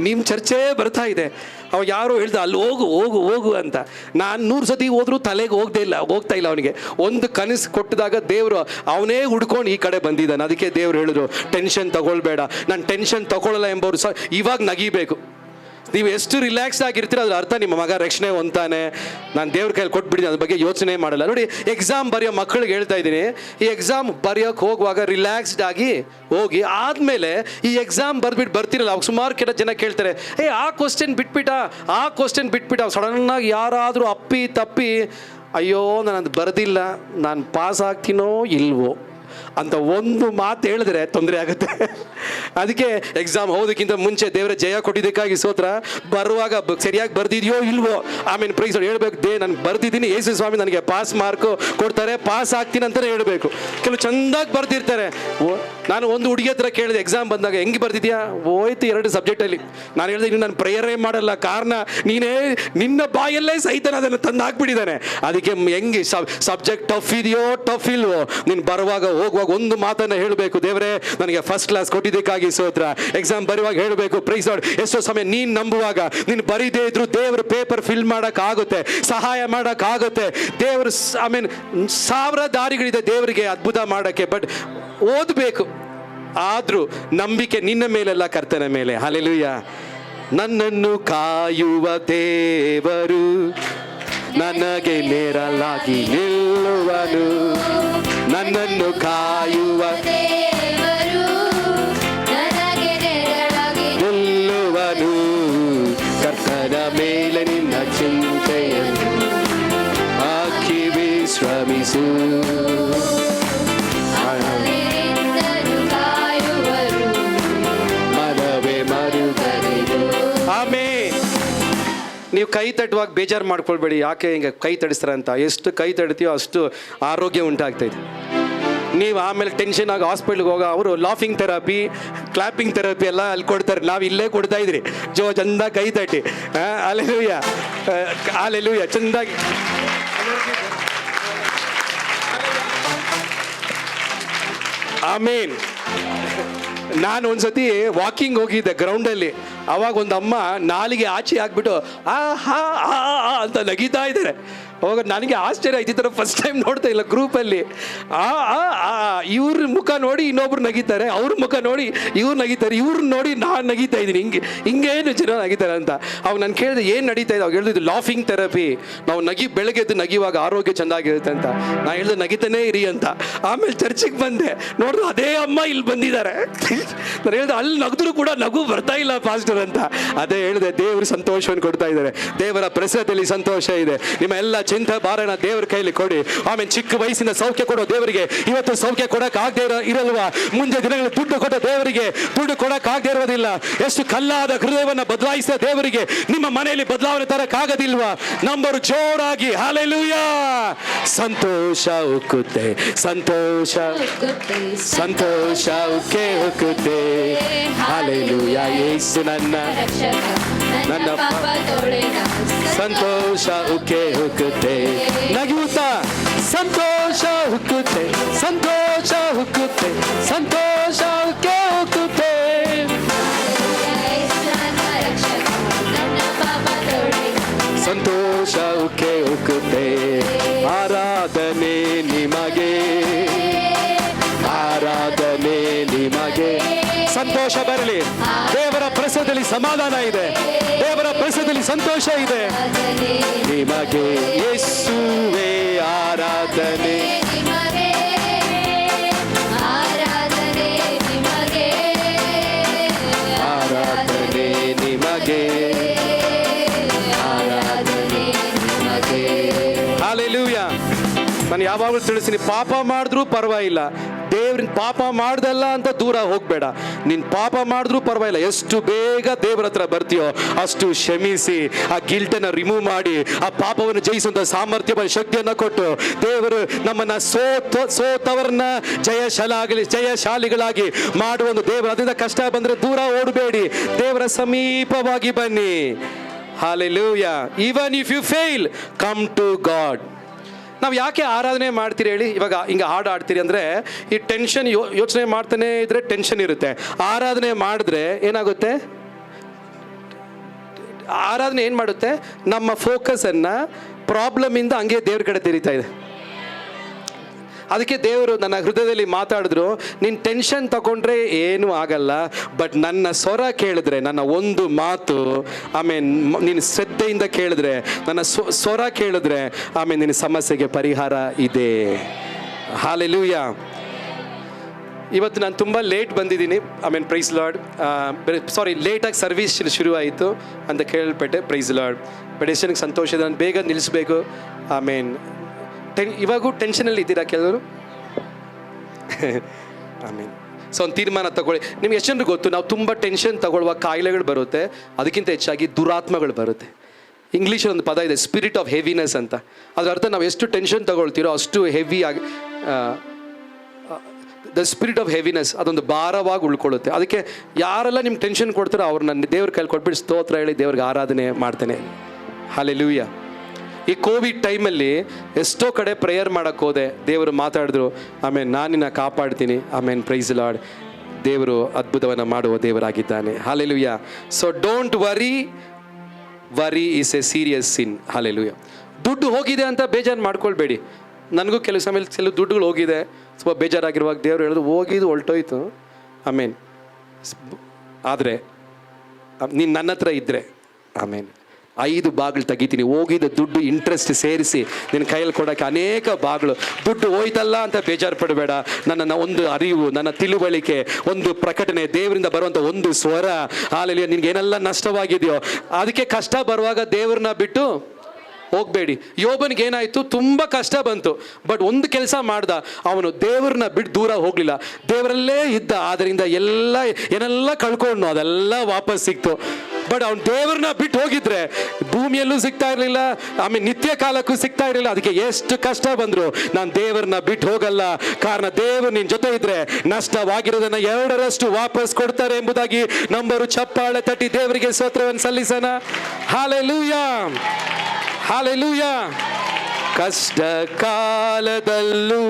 ನಿಮ್ಮ ಚರ್ಚೆ ಬರ್ತಾ ಇದೆ. ಅವಾಗ ಯಾರೋ ಹೇಳ್ದ ಅಲ್ಲಿ ಹೋಗು ಅಂತ. ನಾನು 100 ಸತಿ ಹೋದ್ರೂ ತಲೆಗೆ ಹೋಗ್ತಾ ಇಲ್ಲ ಅವನಿಗೆ. ಒಂದು ಕನಸು ಕೊಟ್ಟಿದಾಗ ದೇವರು ಅವನೇ ಹುಡ್ಕೊಂಡು ಈ ಕಡೆ ಬಂದಿದ್ದಾನೆ. ಅದಕ್ಕೆ ದೇವ್ರು ಹೇಳಿದ್ರು, ಟೆನ್ಷನ್ ತಗೊಳ್ಬೇಡ. ನಾನು ಟೆನ್ಷನ್ ತಗೊಳ್ಳಲ್ಲ ಎಂಬವ್ರು ಇವಾಗ ನಗಿಬೇಕು. ನೀವು ಎಷ್ಟು ರಿಲ್ಯಾಕ್ಸ್ ಆಗಿರ್ತೀರ ಅದ್ರ ಅರ್ಥ ನಿಮ್ಮ ಮಗ ರಕ್ಷಣೆ ಹೊಂತಾನೆ, ನಾನು ದೇವ್ರ ಕೈಯಲ್ಲಿ ಕೊಟ್ಬಿಡ್ತೀನಿ, ಅದ್ರ ಬಗ್ಗೆ ಯೋಚನೆ ಮಾಡಲ್ಲ. ನೋಡಿ, ಎಕ್ಸಾಮ್ ಬರೆಯೋ ಮಕ್ಕಳಿಗೆ ಹೇಳ್ತಾ ಇದ್ದೀನಿ, ಈ ಎಕ್ಸಾಮ್ ಬರೆಯೋಕೆ ಹೋಗುವಾಗ ರಿಲ್ಯಾಕ್ಸ್ಡ್ ಆಗಿ ಹೋಗಿ, ಆದಮೇಲೆ ಈ ಎಕ್ಸಾಮ್ ಬರ್ತಿರಲ್ಲ, ಅವಾಗ ಸುಮಾರು ಜನ ಕೇಳ್ತಾರೆ, ಆ ಕ್ವಶನ್ ಬಿಟ್ಬಿಟ್ಟ. ಸಡನ್ನಾಗಿ ಯಾರಾದರೂ ಅಪ್ಪಿ ತಪ್ಪಿ, ಅಯ್ಯೋ ನಾನು ಅದು ಬರೆದಿಲ್ಲ, ನಾನು ಪಾಸ್ ಆಗ್ತೀನೋ ಇಲ್ವೋ ಅಂತ ಒಂದು ಮಾತು ಹೇಳಿದ್ರೆ ತೊಂದರೆ ಆಗುತ್ತೆ. ಅದಕ್ಕೆ ಎಕ್ಸಾಮ್ ಹೋಗೋದಕ್ಕಿಂತ ಮುಂಚೆ ದೇವರ ಜಯ ಕೊಟ್ಟಿದ್ದಕ್ಕಾಗಿ ಸ್ತೋತ್ರ. ಬರುವಾಗ ಸರಿಯಾಗಿ ಬರ್ದಿದೆಯೋ ಇಲ್ವೋ ಆಮೇಲೆ ಪ್ರೈಸ್ ಹೇಳ್ಬೇಕು, ನಾನು ಬರ್ದಿದ್ದೀನಿ, ಯೇಸು ಸ್ವಾಮಿ ನನಗೆ ಪಾಸ್ ಮಾರ್ಕು ಕೊಡ್ತಾರೆ, ಪಾಸ್ ಆಗ್ತೀನಿ ಅಂತಲೇ ಹೇಳಬೇಕು. ಕೆಲವು ಚೆಂದಾಗಿ ಬರ್ದಿರ್ತಾರೆ. ನಾನು ಒಂದು ಹುಡುಗಿ ಹತ್ರ ಕೇಳಿದೆ, ಎಕ್ಸಾಮ್ ಬಂದಾಗ ಹೆಂಗೆ ಬರ್ದಿದ್ಯಾ? ಹೋಯ್ತು 2 ಸಬ್ಜೆಕ್ಟಲ್ಲಿ. ನಾನು ಹೇಳಿದೆ, ಇನ್ನು ನಾನು ಪ್ರೇಯರೇ ಮಾಡಲ್ಲ, ಕಾರಣ ನಿನ್ನ ಬಾಯಲ್ಲೇ ಸೈತಾನ ಅದನ್ನು ತಂದು ಹಾಕ್ಬಿಟ್ಟಿದ್ದಾನೆ. ಅದಕ್ಕೆ ಹೆಂಗೆ ಸಬ್ಜೆಕ್ಟ್ ಟಫ್ ಇದೆಯೋ ಟಫ್ ಇಲ್ವೋ, ನೀನು ಬರುವಾಗ ಹೋಗುವಾಗ ಒಂದು ಮಾತನ್ನ ಹೇಳಬೇಕು, ದೇವರೇ ನನಗೆ ಫಸ್ಟ್ ಕ್ಲಾಸ್ ಕೊಟ್ಟಿದ್ದಕ್ಕಾಗಿ ಸ್ತೋತ್ರ. ಎಕ್ಸಾಮ್ ಬರುವಾಗ ಹೇಳಬೇಕು, ಪ್ರೈಸ್ ಲಾರ್ಡ್. ಎಷ್ಟೋ ಸಮಯ ನೀನು ನಂಬುವಾಗ ನೀನು ಬರೀದೇ ಇದ್ರು ದೇವರು ಪೇಪರ್ ಫಿಲ್ ಮಾಡೋಕ್ಕಾಗುತ್ತೆ, ಸಹಾಯ ಮಾಡೋಕ್ಕಾಗುತ್ತೆ. ದೇವರು ಸಾವಿರ ದಾರಿಗಳಿದೆ ದೇವರಿಗೆ ಅದ್ಭುತ ಮಾಡೋಕ್ಕೆ, ಬಟ್ ಓದಬೇಕು. ಆದರೂ ನಂಬಿಕೆ ನಿನ್ನ ಮೇಲೆಲ್ಲ, ಕರ್ತನ ಮೇಲೆ. ಹಲ್ಲೆಲೂಯಾ. ನನ್ನನ್ನು ಕಾಯುವ ದೇವರು ನನಗೆ ನೇರಲಾಗಿ ನಿಲ್ಲುವನು, ನನ್ನನ್ನು ಕಾಯುವ ದೇವರು ನನಗೆ ನೇರಲಾಗಿ ನಿಲ್ಲುವನು. ಕರ್ತನ ಮೇಲೆ ನಿನ್ನ ಚಿಂತೆಯನ್ನು ಹಾಕಿ ವಿಶ್ರಮಿಸು. ನೀವು ಕೈ ತಟ್ಟುವಾಗ ಬೇಜಾರು ಮಾಡ್ಕೊಳ್ಬೇಡಿ, ಯಾಕೆ ಹಿಂಗೆ ಕೈ ತಡಿಸ್ತಾರೆ ಅಂತ. ಎಷ್ಟು ಕೈ ತಡಿತೀಯೋ ಅಷ್ಟು ಆರೋಗ್ಯ ಉಂಟಾಗ್ತೈತೆ. ನೀವು ಆಮೇಲೆ ಟೆನ್ಷನ್ ಆಗಿ ಹಾಸ್ಪಿಟ್ಲಿಗೆ ಹೋಗೋ ಅವರು ಲಾಫಿಂಗ್ ಥೆರಪಿ, ಕ್ಲಾಪಿಂಗ್ ಥೆರಪಿ ಎಲ್ಲ ಅಲ್ಲಿ ಕೊಡ್ತಾರೆ. ನಾವು ಇಲ್ಲೇ ಕೊಡ್ತಾ ಇದ್ರಿ ಚಂದ ಕೈ ತಟ್ಟಿ ಅಲ್ಲೆಲೂಯ ಅಲ್ಲೆಲೂಯ ಚಂದಾಗಿ. ಆಮೇನ್. ನಾನು ಒಂದ್ಸತಿ ವಾಕಿಂಗ್ ಹೋಗಿದ್ದೆ ಗ್ರೌಂಡಲ್ಲಿ, ಅವಾಗ ಒಂದು ಅಮ್ಮ ನಾಲಿಗೆ ಆಚೆ ಹಾಕ್ಬಿಟ್ಟು ಹಾ ಅಂತ ನಗೀತಾ ಇದ್ದಾರೆ. ಅವಾಗ ನನಗೆ ಆಶ್ಚರ್ಯ ಆಯ್ತು, ಈ ಥರ ಫಸ್ಟ್ ಟೈಮ್ ನೋಡ್ತಾ ಇಲ್ಲ ಗ್ರೂಪಲ್ಲಿ. ಇವ್ರ ಮುಖ ನೋಡಿ ಇನ್ನೊಬ್ರು ನಗೀತಾರೆ, ಅವ್ರ ಮುಖ ನೋಡಿ ಇವ್ರು ನಗೀತಾರೆ, ಇವ್ರನ್ನ ನೋಡಿ ನಾನು ನಗೀತಾ ಇದ್ದೀನಿ, ಹಿಂಗೇನು ಜನ ನಗೀತಾರೆ ಅಂತ. ಅವಾಗ ನಾನು ಕೇಳಿದೆ ಏನು ನಡೀತಾ ಇದೆ? ಅವಾಗ ಹೇಳಿದ್ದು ಲಾಫಿಂಗ್ ಥೆರಪಿ, ನಾವು ಬೆಳಗ್ಗೆದ್ದು ನಗಿವಾಗ ಆರೋಗ್ಯ ಚೆಂದಾಗಿರುತ್ತೆ ಅಂತ. ನಾನು ಹೇಳಿದೆ ನಗಿತಾನೇ ಇರಿ ಅಂತ. ಆಮೇಲೆ ಚರ್ಚಿಗೆ ಬಂದೆ, ನೋಡಿದ್ರು ಅದೇ ಅಮ್ಮ ಇಲ್ಲಿ ಬಂದಿದ್ದಾರೆ. ನಾನು ಹೇಳಿದೆ ಅಲ್ಲಿ ನಗದ್ರು ಕೂಡ ನಗು ಬರ್ತಾ ಇಲ್ಲ ಪಾಸ್ಟರ್ ಅಂತ. ಅದೇ ಹೇಳಿದೆ, ದೇವರು ಸಂತೋಷವನ್ನು ಕೊಡ್ತಾ ಇದ್ದಾರೆ, ದೇವರ ಪ್ರಸಾದದಲ್ಲಿ ಸಂತೋಷ ಇದೆ. ನಿಮ್ಮ ಎಲ್ಲ ಚಿಂತೆ ಭಾರನ ದೇವರ ಕೈಲಿ ಕೊಡಿ. ಆಮೇಲೆ ಚಿಕ್ಕ ವಯಸ್ಸಿನ ಸೌಖ್ಯ ಕೊಡೋ ದೇವರಿಗೆ ಇವತ್ತು ಸೌಖ್ಯ ಕೊಡಕ್ ಆಗದೆ ಇರಲ್ವಾ? ಮುಂದೆ ದಿನಗಳು ದುಡ್ಡು ಕೊಟ್ಟ ದೇವರಿಗೆ ದುಡ್ಡು ಕೊಡಕ್ ಆಗದೆ ಇರೋದಿಲ್ಲ. ಎಷ್ಟು ಕಲ್ಲಾದ ಹೃದಯವನ್ನ ಬದಲಾಯಿಸಿದ ದೇವರಿಗೆ ನಿಮ್ಮ ಮನೆಯಲ್ಲಿ ಬದಲಾವಣೆ ತರಕ್ ಆಗೋದಿಲ್ವಾ? ನಂಬರು ಜೋರಾಗಿ ಹಲ್ಲೆಲೂಯಾ. ಸಂತೋಷ ಉಕ್ಕುತ್ತೆ, ಸಂತೋಷ ಸಂತೋಷ ಉಕ್ಕೆ ಉಕ್ಕುತ್ತೆ. ಹಲ್ಲೆಲೂಯಾ. ಯೇಸು ನನ್ನ ಸಂತೋಷ ಉಕ್ಕೆ ಹುಕ್ಕುತ್ತೆ. ನಗುತ್ತಾ ಸಂತೋಷ ಹುಕ್ಕುತ್ತೆ, ಸಂತೋಷ ಹುಕ್ಕುತ್ತೆ, ಸಂತೋಷ ಉಕ್ಕೆ ಹುಕ್ಕುತ್ತೆ. ಸಂತೋಷ ಉಕ್ಕೆ ಹುಕ್ಕುತ್ತೆ. ಆರಾಧನೆ ನಿಮಗೆ, ಆರಾಧನೆ ನಿಮಗೆ. ಸಂತೋಷ ಬರಲಿ. ದೇವರ ಪ್ರಸಾದದಲ್ಲಿ ಸಮಾಧಾನ ಇದೆ, ದೇವರ ಪ್ರಸಾದದಲ್ಲಿ ಸಂತೋಷ ಇದೆ. ನಿಮಗೆ ಯೇಸುವೇ ಆರಾಧನೆ, ಆರಾಧನೆ ನಿಮಗೆ, ಆರಾಧನೆ ನಿಮಗೆ, ಆರಾಧನೆ ನಿಮಗೆ. ಹಲ್ಲೆಲೂಯಾ. ನಾನು ಯಾವಾಗಲೂ ತಿಳಿಸ್ತೀನಿ, ಪಾಪ ಮಾಡಿದ್ರೂ ಪರವಾಗಿಲ್ಲ, ದೇವ್ರಿನ ಪಾಪ ಮಾಡ್ದಲ್ಲ ಅಂತ ದೂರ ಹೋಗ್ಬೇಡ. ನೀನ್ ಪಾಪ ಮಾಡಿದ್ರೂ ಪರವಾಗಿಲ್ಲ, ಎಷ್ಟು ಬೇಗ ದೇವರ ಹತ್ರ ಬರ್ತೀಯೋ ಅಷ್ಟು ಕ್ಷಮಿಸಿ ಆ ಗಿಲ್ಟನ್ನು ರಿಮೂವ್ ಮಾಡಿ ಆ ಪಾಪವನ್ನು ಜಯಿಸುವಂತ ಸಾಮರ್ಥ್ಯ ಶಕ್ತಿಯನ್ನ ಕೊಟ್ಟು ದೇವರು ನಮ್ಮನ್ನ ಸೋತವರನ್ನ ಜಯಶಾಲಿಗಳಾಗಿ ಮಾಡುವ ಒಂದು ದೇವರು. ಅದರಿಂದ ಕಷ್ಟ ಬಂದ್ರೆ ದೂರ ಓಡಬೇಡಿ, ದೇವರ ಸಮೀಪವಾಗಿ ಬನ್ನಿ. Hallelujah. Even if you fail, come to God. ನಾವು ಯಾಕೆ ಆರಾಧನೆ ಮಾಡ್ತೀರಿ ಹೇಳಿ? ಇವಾಗ ಹಿಂಗೆ ಹಾಡು ಆಡ್ತೀರಿ ಅಂದರೆ ಈ ಟೆನ್ಷನ್ ಯೋಚನೆ ಮಾಡ್ತಾನೆ ಇದ್ರೆ ಟೆನ್ಷನ್ ಇರುತ್ತೆ. ಆರಾಧನೆ ಮಾಡಿದ್ರೆ ಏನಾಗುತ್ತೆ? ಆರಾಧನೆ ಏನು ಮಾಡುತ್ತೆ? ನಮ್ಮ ಫೋಕಸನ್ನು ಪ್ರಾಬ್ಲಮಿಂದ ಹಂಗೆ ದೇವ್ರ ಕಡೆ ತಿರುಗ್ತಾ ಇದೆ. ಅದಕ್ಕೆ ದೇವರು ನನ್ನ ಹೃದಯದಲ್ಲಿ ಮಾತಾಡಿದ್ರು, ನೀನು ಟೆನ್ಷನ್ ತಗೊಂಡ್ರೆ ಏನೂ ಆಗಲ್ಲ, ಬಟ್ ನನ್ನ ಸ್ವರ ಕೇಳಿದ್ರೆ, ನನ್ನ ಒಂದು ಮಾತು, ಆಮೇಲೆ ನೀನು ಶ್ರದ್ಧೆಯಿಂದ ಕೇಳಿದ್ರೆ, ನನ್ನ ಸ್ವರ ಕೇಳಿದ್ರೆ, ಆಮೇಲೆ ನಿನ್ನ ಸಮಸ್ಯೆಗೆ ಪರಿಹಾರ ಇದೆ. ಹಲ್ಲೆಲೂಯಾ. ಇವತ್ತು ನಾನು ತುಂಬ ಲೇಟ್ ಬಂದಿದ್ದೀನಿ. Price lord. ಸಾರಿ, ಲೇಟಾಗಿ ಸರ್ವಿಸ್ ಶುರು ಆಯಿತು ಅಂತ ಕೇಳ್ಪಟ್ಟೆ. Price lord. ಬಟ್ ಎಷ್ಟು ನನಗೆ ಸಂತೋಷ ಇದೆ. ನಾನು ಬೇಗ ನಿಲ್ಲಿಸ್ಬೇಕು. ಇವಾಗೂ ಟೆನ್ಷನಲ್ಲಿ ಇದ್ದೀರಾ ಕೆಲವರು? ಸೊ ಒಂದು ತೀರ್ಮಾನ ತಗೊಳ್ಳಿ. ನಿಮ್ಗೆ ಎಷ್ಟು ಜನರಿಗೆ ಗೊತ್ತು, ನಾವು ತುಂಬ ಟೆನ್ಷನ್ ತಗೊಳ್ಳುವ ಕಾಯಿಲೆಗಳು ಬರುತ್ತೆ, ಅದಕ್ಕಿಂತ ಹೆಚ್ಚಾಗಿ ದುರಾತ್ಮಗಳು ಬರುತ್ತೆ. ಇಂಗ್ಲೀಷಲ್ಲಿ ಒಂದು ಪದ ಇದೆ, ಸ್ಪಿರಿಟ್ ಆಫ್ ಹೆವಿನೆಸ್ ಅಂತ. ಅದರ ಅರ್ಥ ನಾವು ಎಷ್ಟು ಟೆನ್ಷನ್ ತಗೊಳ್ತೀರೋ ಅಷ್ಟು ಹೆವಿ ಆಗಿ, ದ ಸ್ಪಿರಿಟ್ ಆಫ್ ಹೆವಿನೆಸ್ ಅದೊಂದು ಭಾರವಾಗಿ ಉಳ್ಕೊಳ್ಳುತ್ತೆ. ಅದಕ್ಕೆ ಯಾರೆಲ್ಲ ನಿಮ್ಗೆ ಟೆನ್ಷನ್ ಕೊಡ್ತಾರೋ ಅವ್ರನ್ನ ದೇವ್ರ ಕೈಲಿ ಕೊಟ್ಬಿಟ್ಟು ಸ್ತೋತ್ರ ಹೇಳಿ ದೇವ್ರಿಗೆ ಆರಾಧನೆ ಮಾಡ್ತೇನೆ. ಹಲ್ಲೆಲೂಯಾ. ಈ ಕೋವಿಡ್ ಟೈಮಲ್ಲಿ ಎಷ್ಟೋ ಕಡೆ ಪ್ರೇಯರ್ ಮಾಡೋಕ್ಕೆ ಹೋದೆ, ದೇವರು ಮಾತಾಡಿದ್ರು, ಆಮೇಲೆ ನಾನು ನಿನ್ನ ಕಾಪಾಡ್ತೀನಿ. ಆಮೇಲೆ ಪ್ರೈಸ್ ಲಾರ್ಡ್. ದೇವರು ಅದ್ಭುತವನ್ನು ಮಾಡುವ ದೇವರಾಗಿದ್ದಾನೆ. Hallelujah. So don't worry, worry is a serious sin. Hallelujah. ದುಡ್ಡು ಹೋಗಿದೆ ಅಂತ ಬೇಜಾರು ಮಾಡ್ಕೊಳ್ಬೇಡಿ. ನನಗೂ ಕೆಲವು ಸಮಯ ದುಡ್ಡುಗಳು ಹೋಗಿದೆ, ಸ್ವಲ್ಪ ಬೇಜಾರಾಗಿರುವಾಗ ದೇವರು ಹೇಳಿದ್ರು, ಹೋಗಿದ್ದು ಹೊಲ್ಟೋಯ್ತು. ಆದರೆ ನೀನು ನನ್ನ ಹತ್ರ ಇದ್ದರೆ 5 ಬಾಗಿಲು ತೆಗಿತೀನಿ. ಹೋಗಿದ್ದ ದುಡ್ಡು ಇಂಟ್ರೆಸ್ಟ್ ಸೇರಿಸಿ ನಿನ್ನ ಕೈಯಲ್ಲಿ ಕೊಡೋಕ್ಕೆ ಅನೇಕ ಬಾಗಿಲು. ದುಡ್ಡು ಹೋಯ್ತಲ್ಲ ಅಂತ ಬೇಜಾರು ಪಡಬೇಡ. ನನ್ನ ಒಂದು ಅರಿವು, ನನ್ನ ತಿಳುವಳಿಕೆ, ಒಂದು ಪ್ರಕಟಣೆ, ದೇವರಿಂದ ಬರುವಂಥ ಒಂದು ಸ್ವರ, ಹಾಲೆಲೂಯಾ. ನಿನ್ಗೆ ಏನೆಲ್ಲ ನಷ್ಟವಾಗಿದೆಯೋ ಅದಕ್ಕೆ ಕಷ್ಟ ಬರುವಾಗ ದೇವ್ರನ್ನ ಬಿಟ್ಟು ಹೋಗಬೇಡಿ. ಯೋಬನಿಗೆ ಏನಾಯಿತು? ತುಂಬ ಕಷ್ಟ ಬಂತು, ಬಟ್ ಒಂದು ಕೆಲಸ ಮಾಡ್ದ, ಅವನು ದೇವ್ರನ್ನ ಬಿಟ್ಟು ದೂರ ಹೋಗಲಿಲ್ಲ, ದೇವರಲ್ಲೇ ಇದ್ದ. ಆದ್ದರಿಂದ ಏನೆಲ್ಲ ಕಳ್ಕೊಂಡು ಅದೆಲ್ಲ ವಾಪಸ್ ಸಿಕ್ತು. ಬಟ್ ಅವ್ನು ದೇವ್ರನ್ನ ಬಿಟ್ಟು ಹೋಗಿದ್ರೆ ಭೂಮಿಯಲ್ಲೂ ಸಿಗ್ತಾ ಇರಲಿಲ್ಲ, ಆಮೇಲೆ ನಿತ್ಯ ಕಾಲಕ್ಕೂ ಸಿಗ್ತಾ ಇರಲಿಲ್ಲ. ಅದಕ್ಕೆ ಎಷ್ಟು ಕಷ್ಟ ಬಂದ್ರು ನಾನು ದೇವ್ರನ್ನ ಬಿಟ್ಟು ಹೋಗಲ್ಲ, ಕಾರಣ ದೇವರು ನಿನ್ ಜೊತೆ ಇದ್ರೆ ನಷ್ಟವಾಗಿರೋದನ್ನ 2ರಷ್ಟು ವಾಪಸ್ ಕೊಡ್ತಾರೆ ಎಂಬುದಾಗಿ ನಂಬರು. ಚಪ್ಪಾಳೆ ತಟ್ಟಿ ದೇವರಿಗೆ ಸ್ತೋತ್ರವನ್ನು ಸಲ್ಲಿಸೋಣ. Hallelujah, hallelujah. ಕಷ್ಟ ಕಾಲದಲ್ಲೂ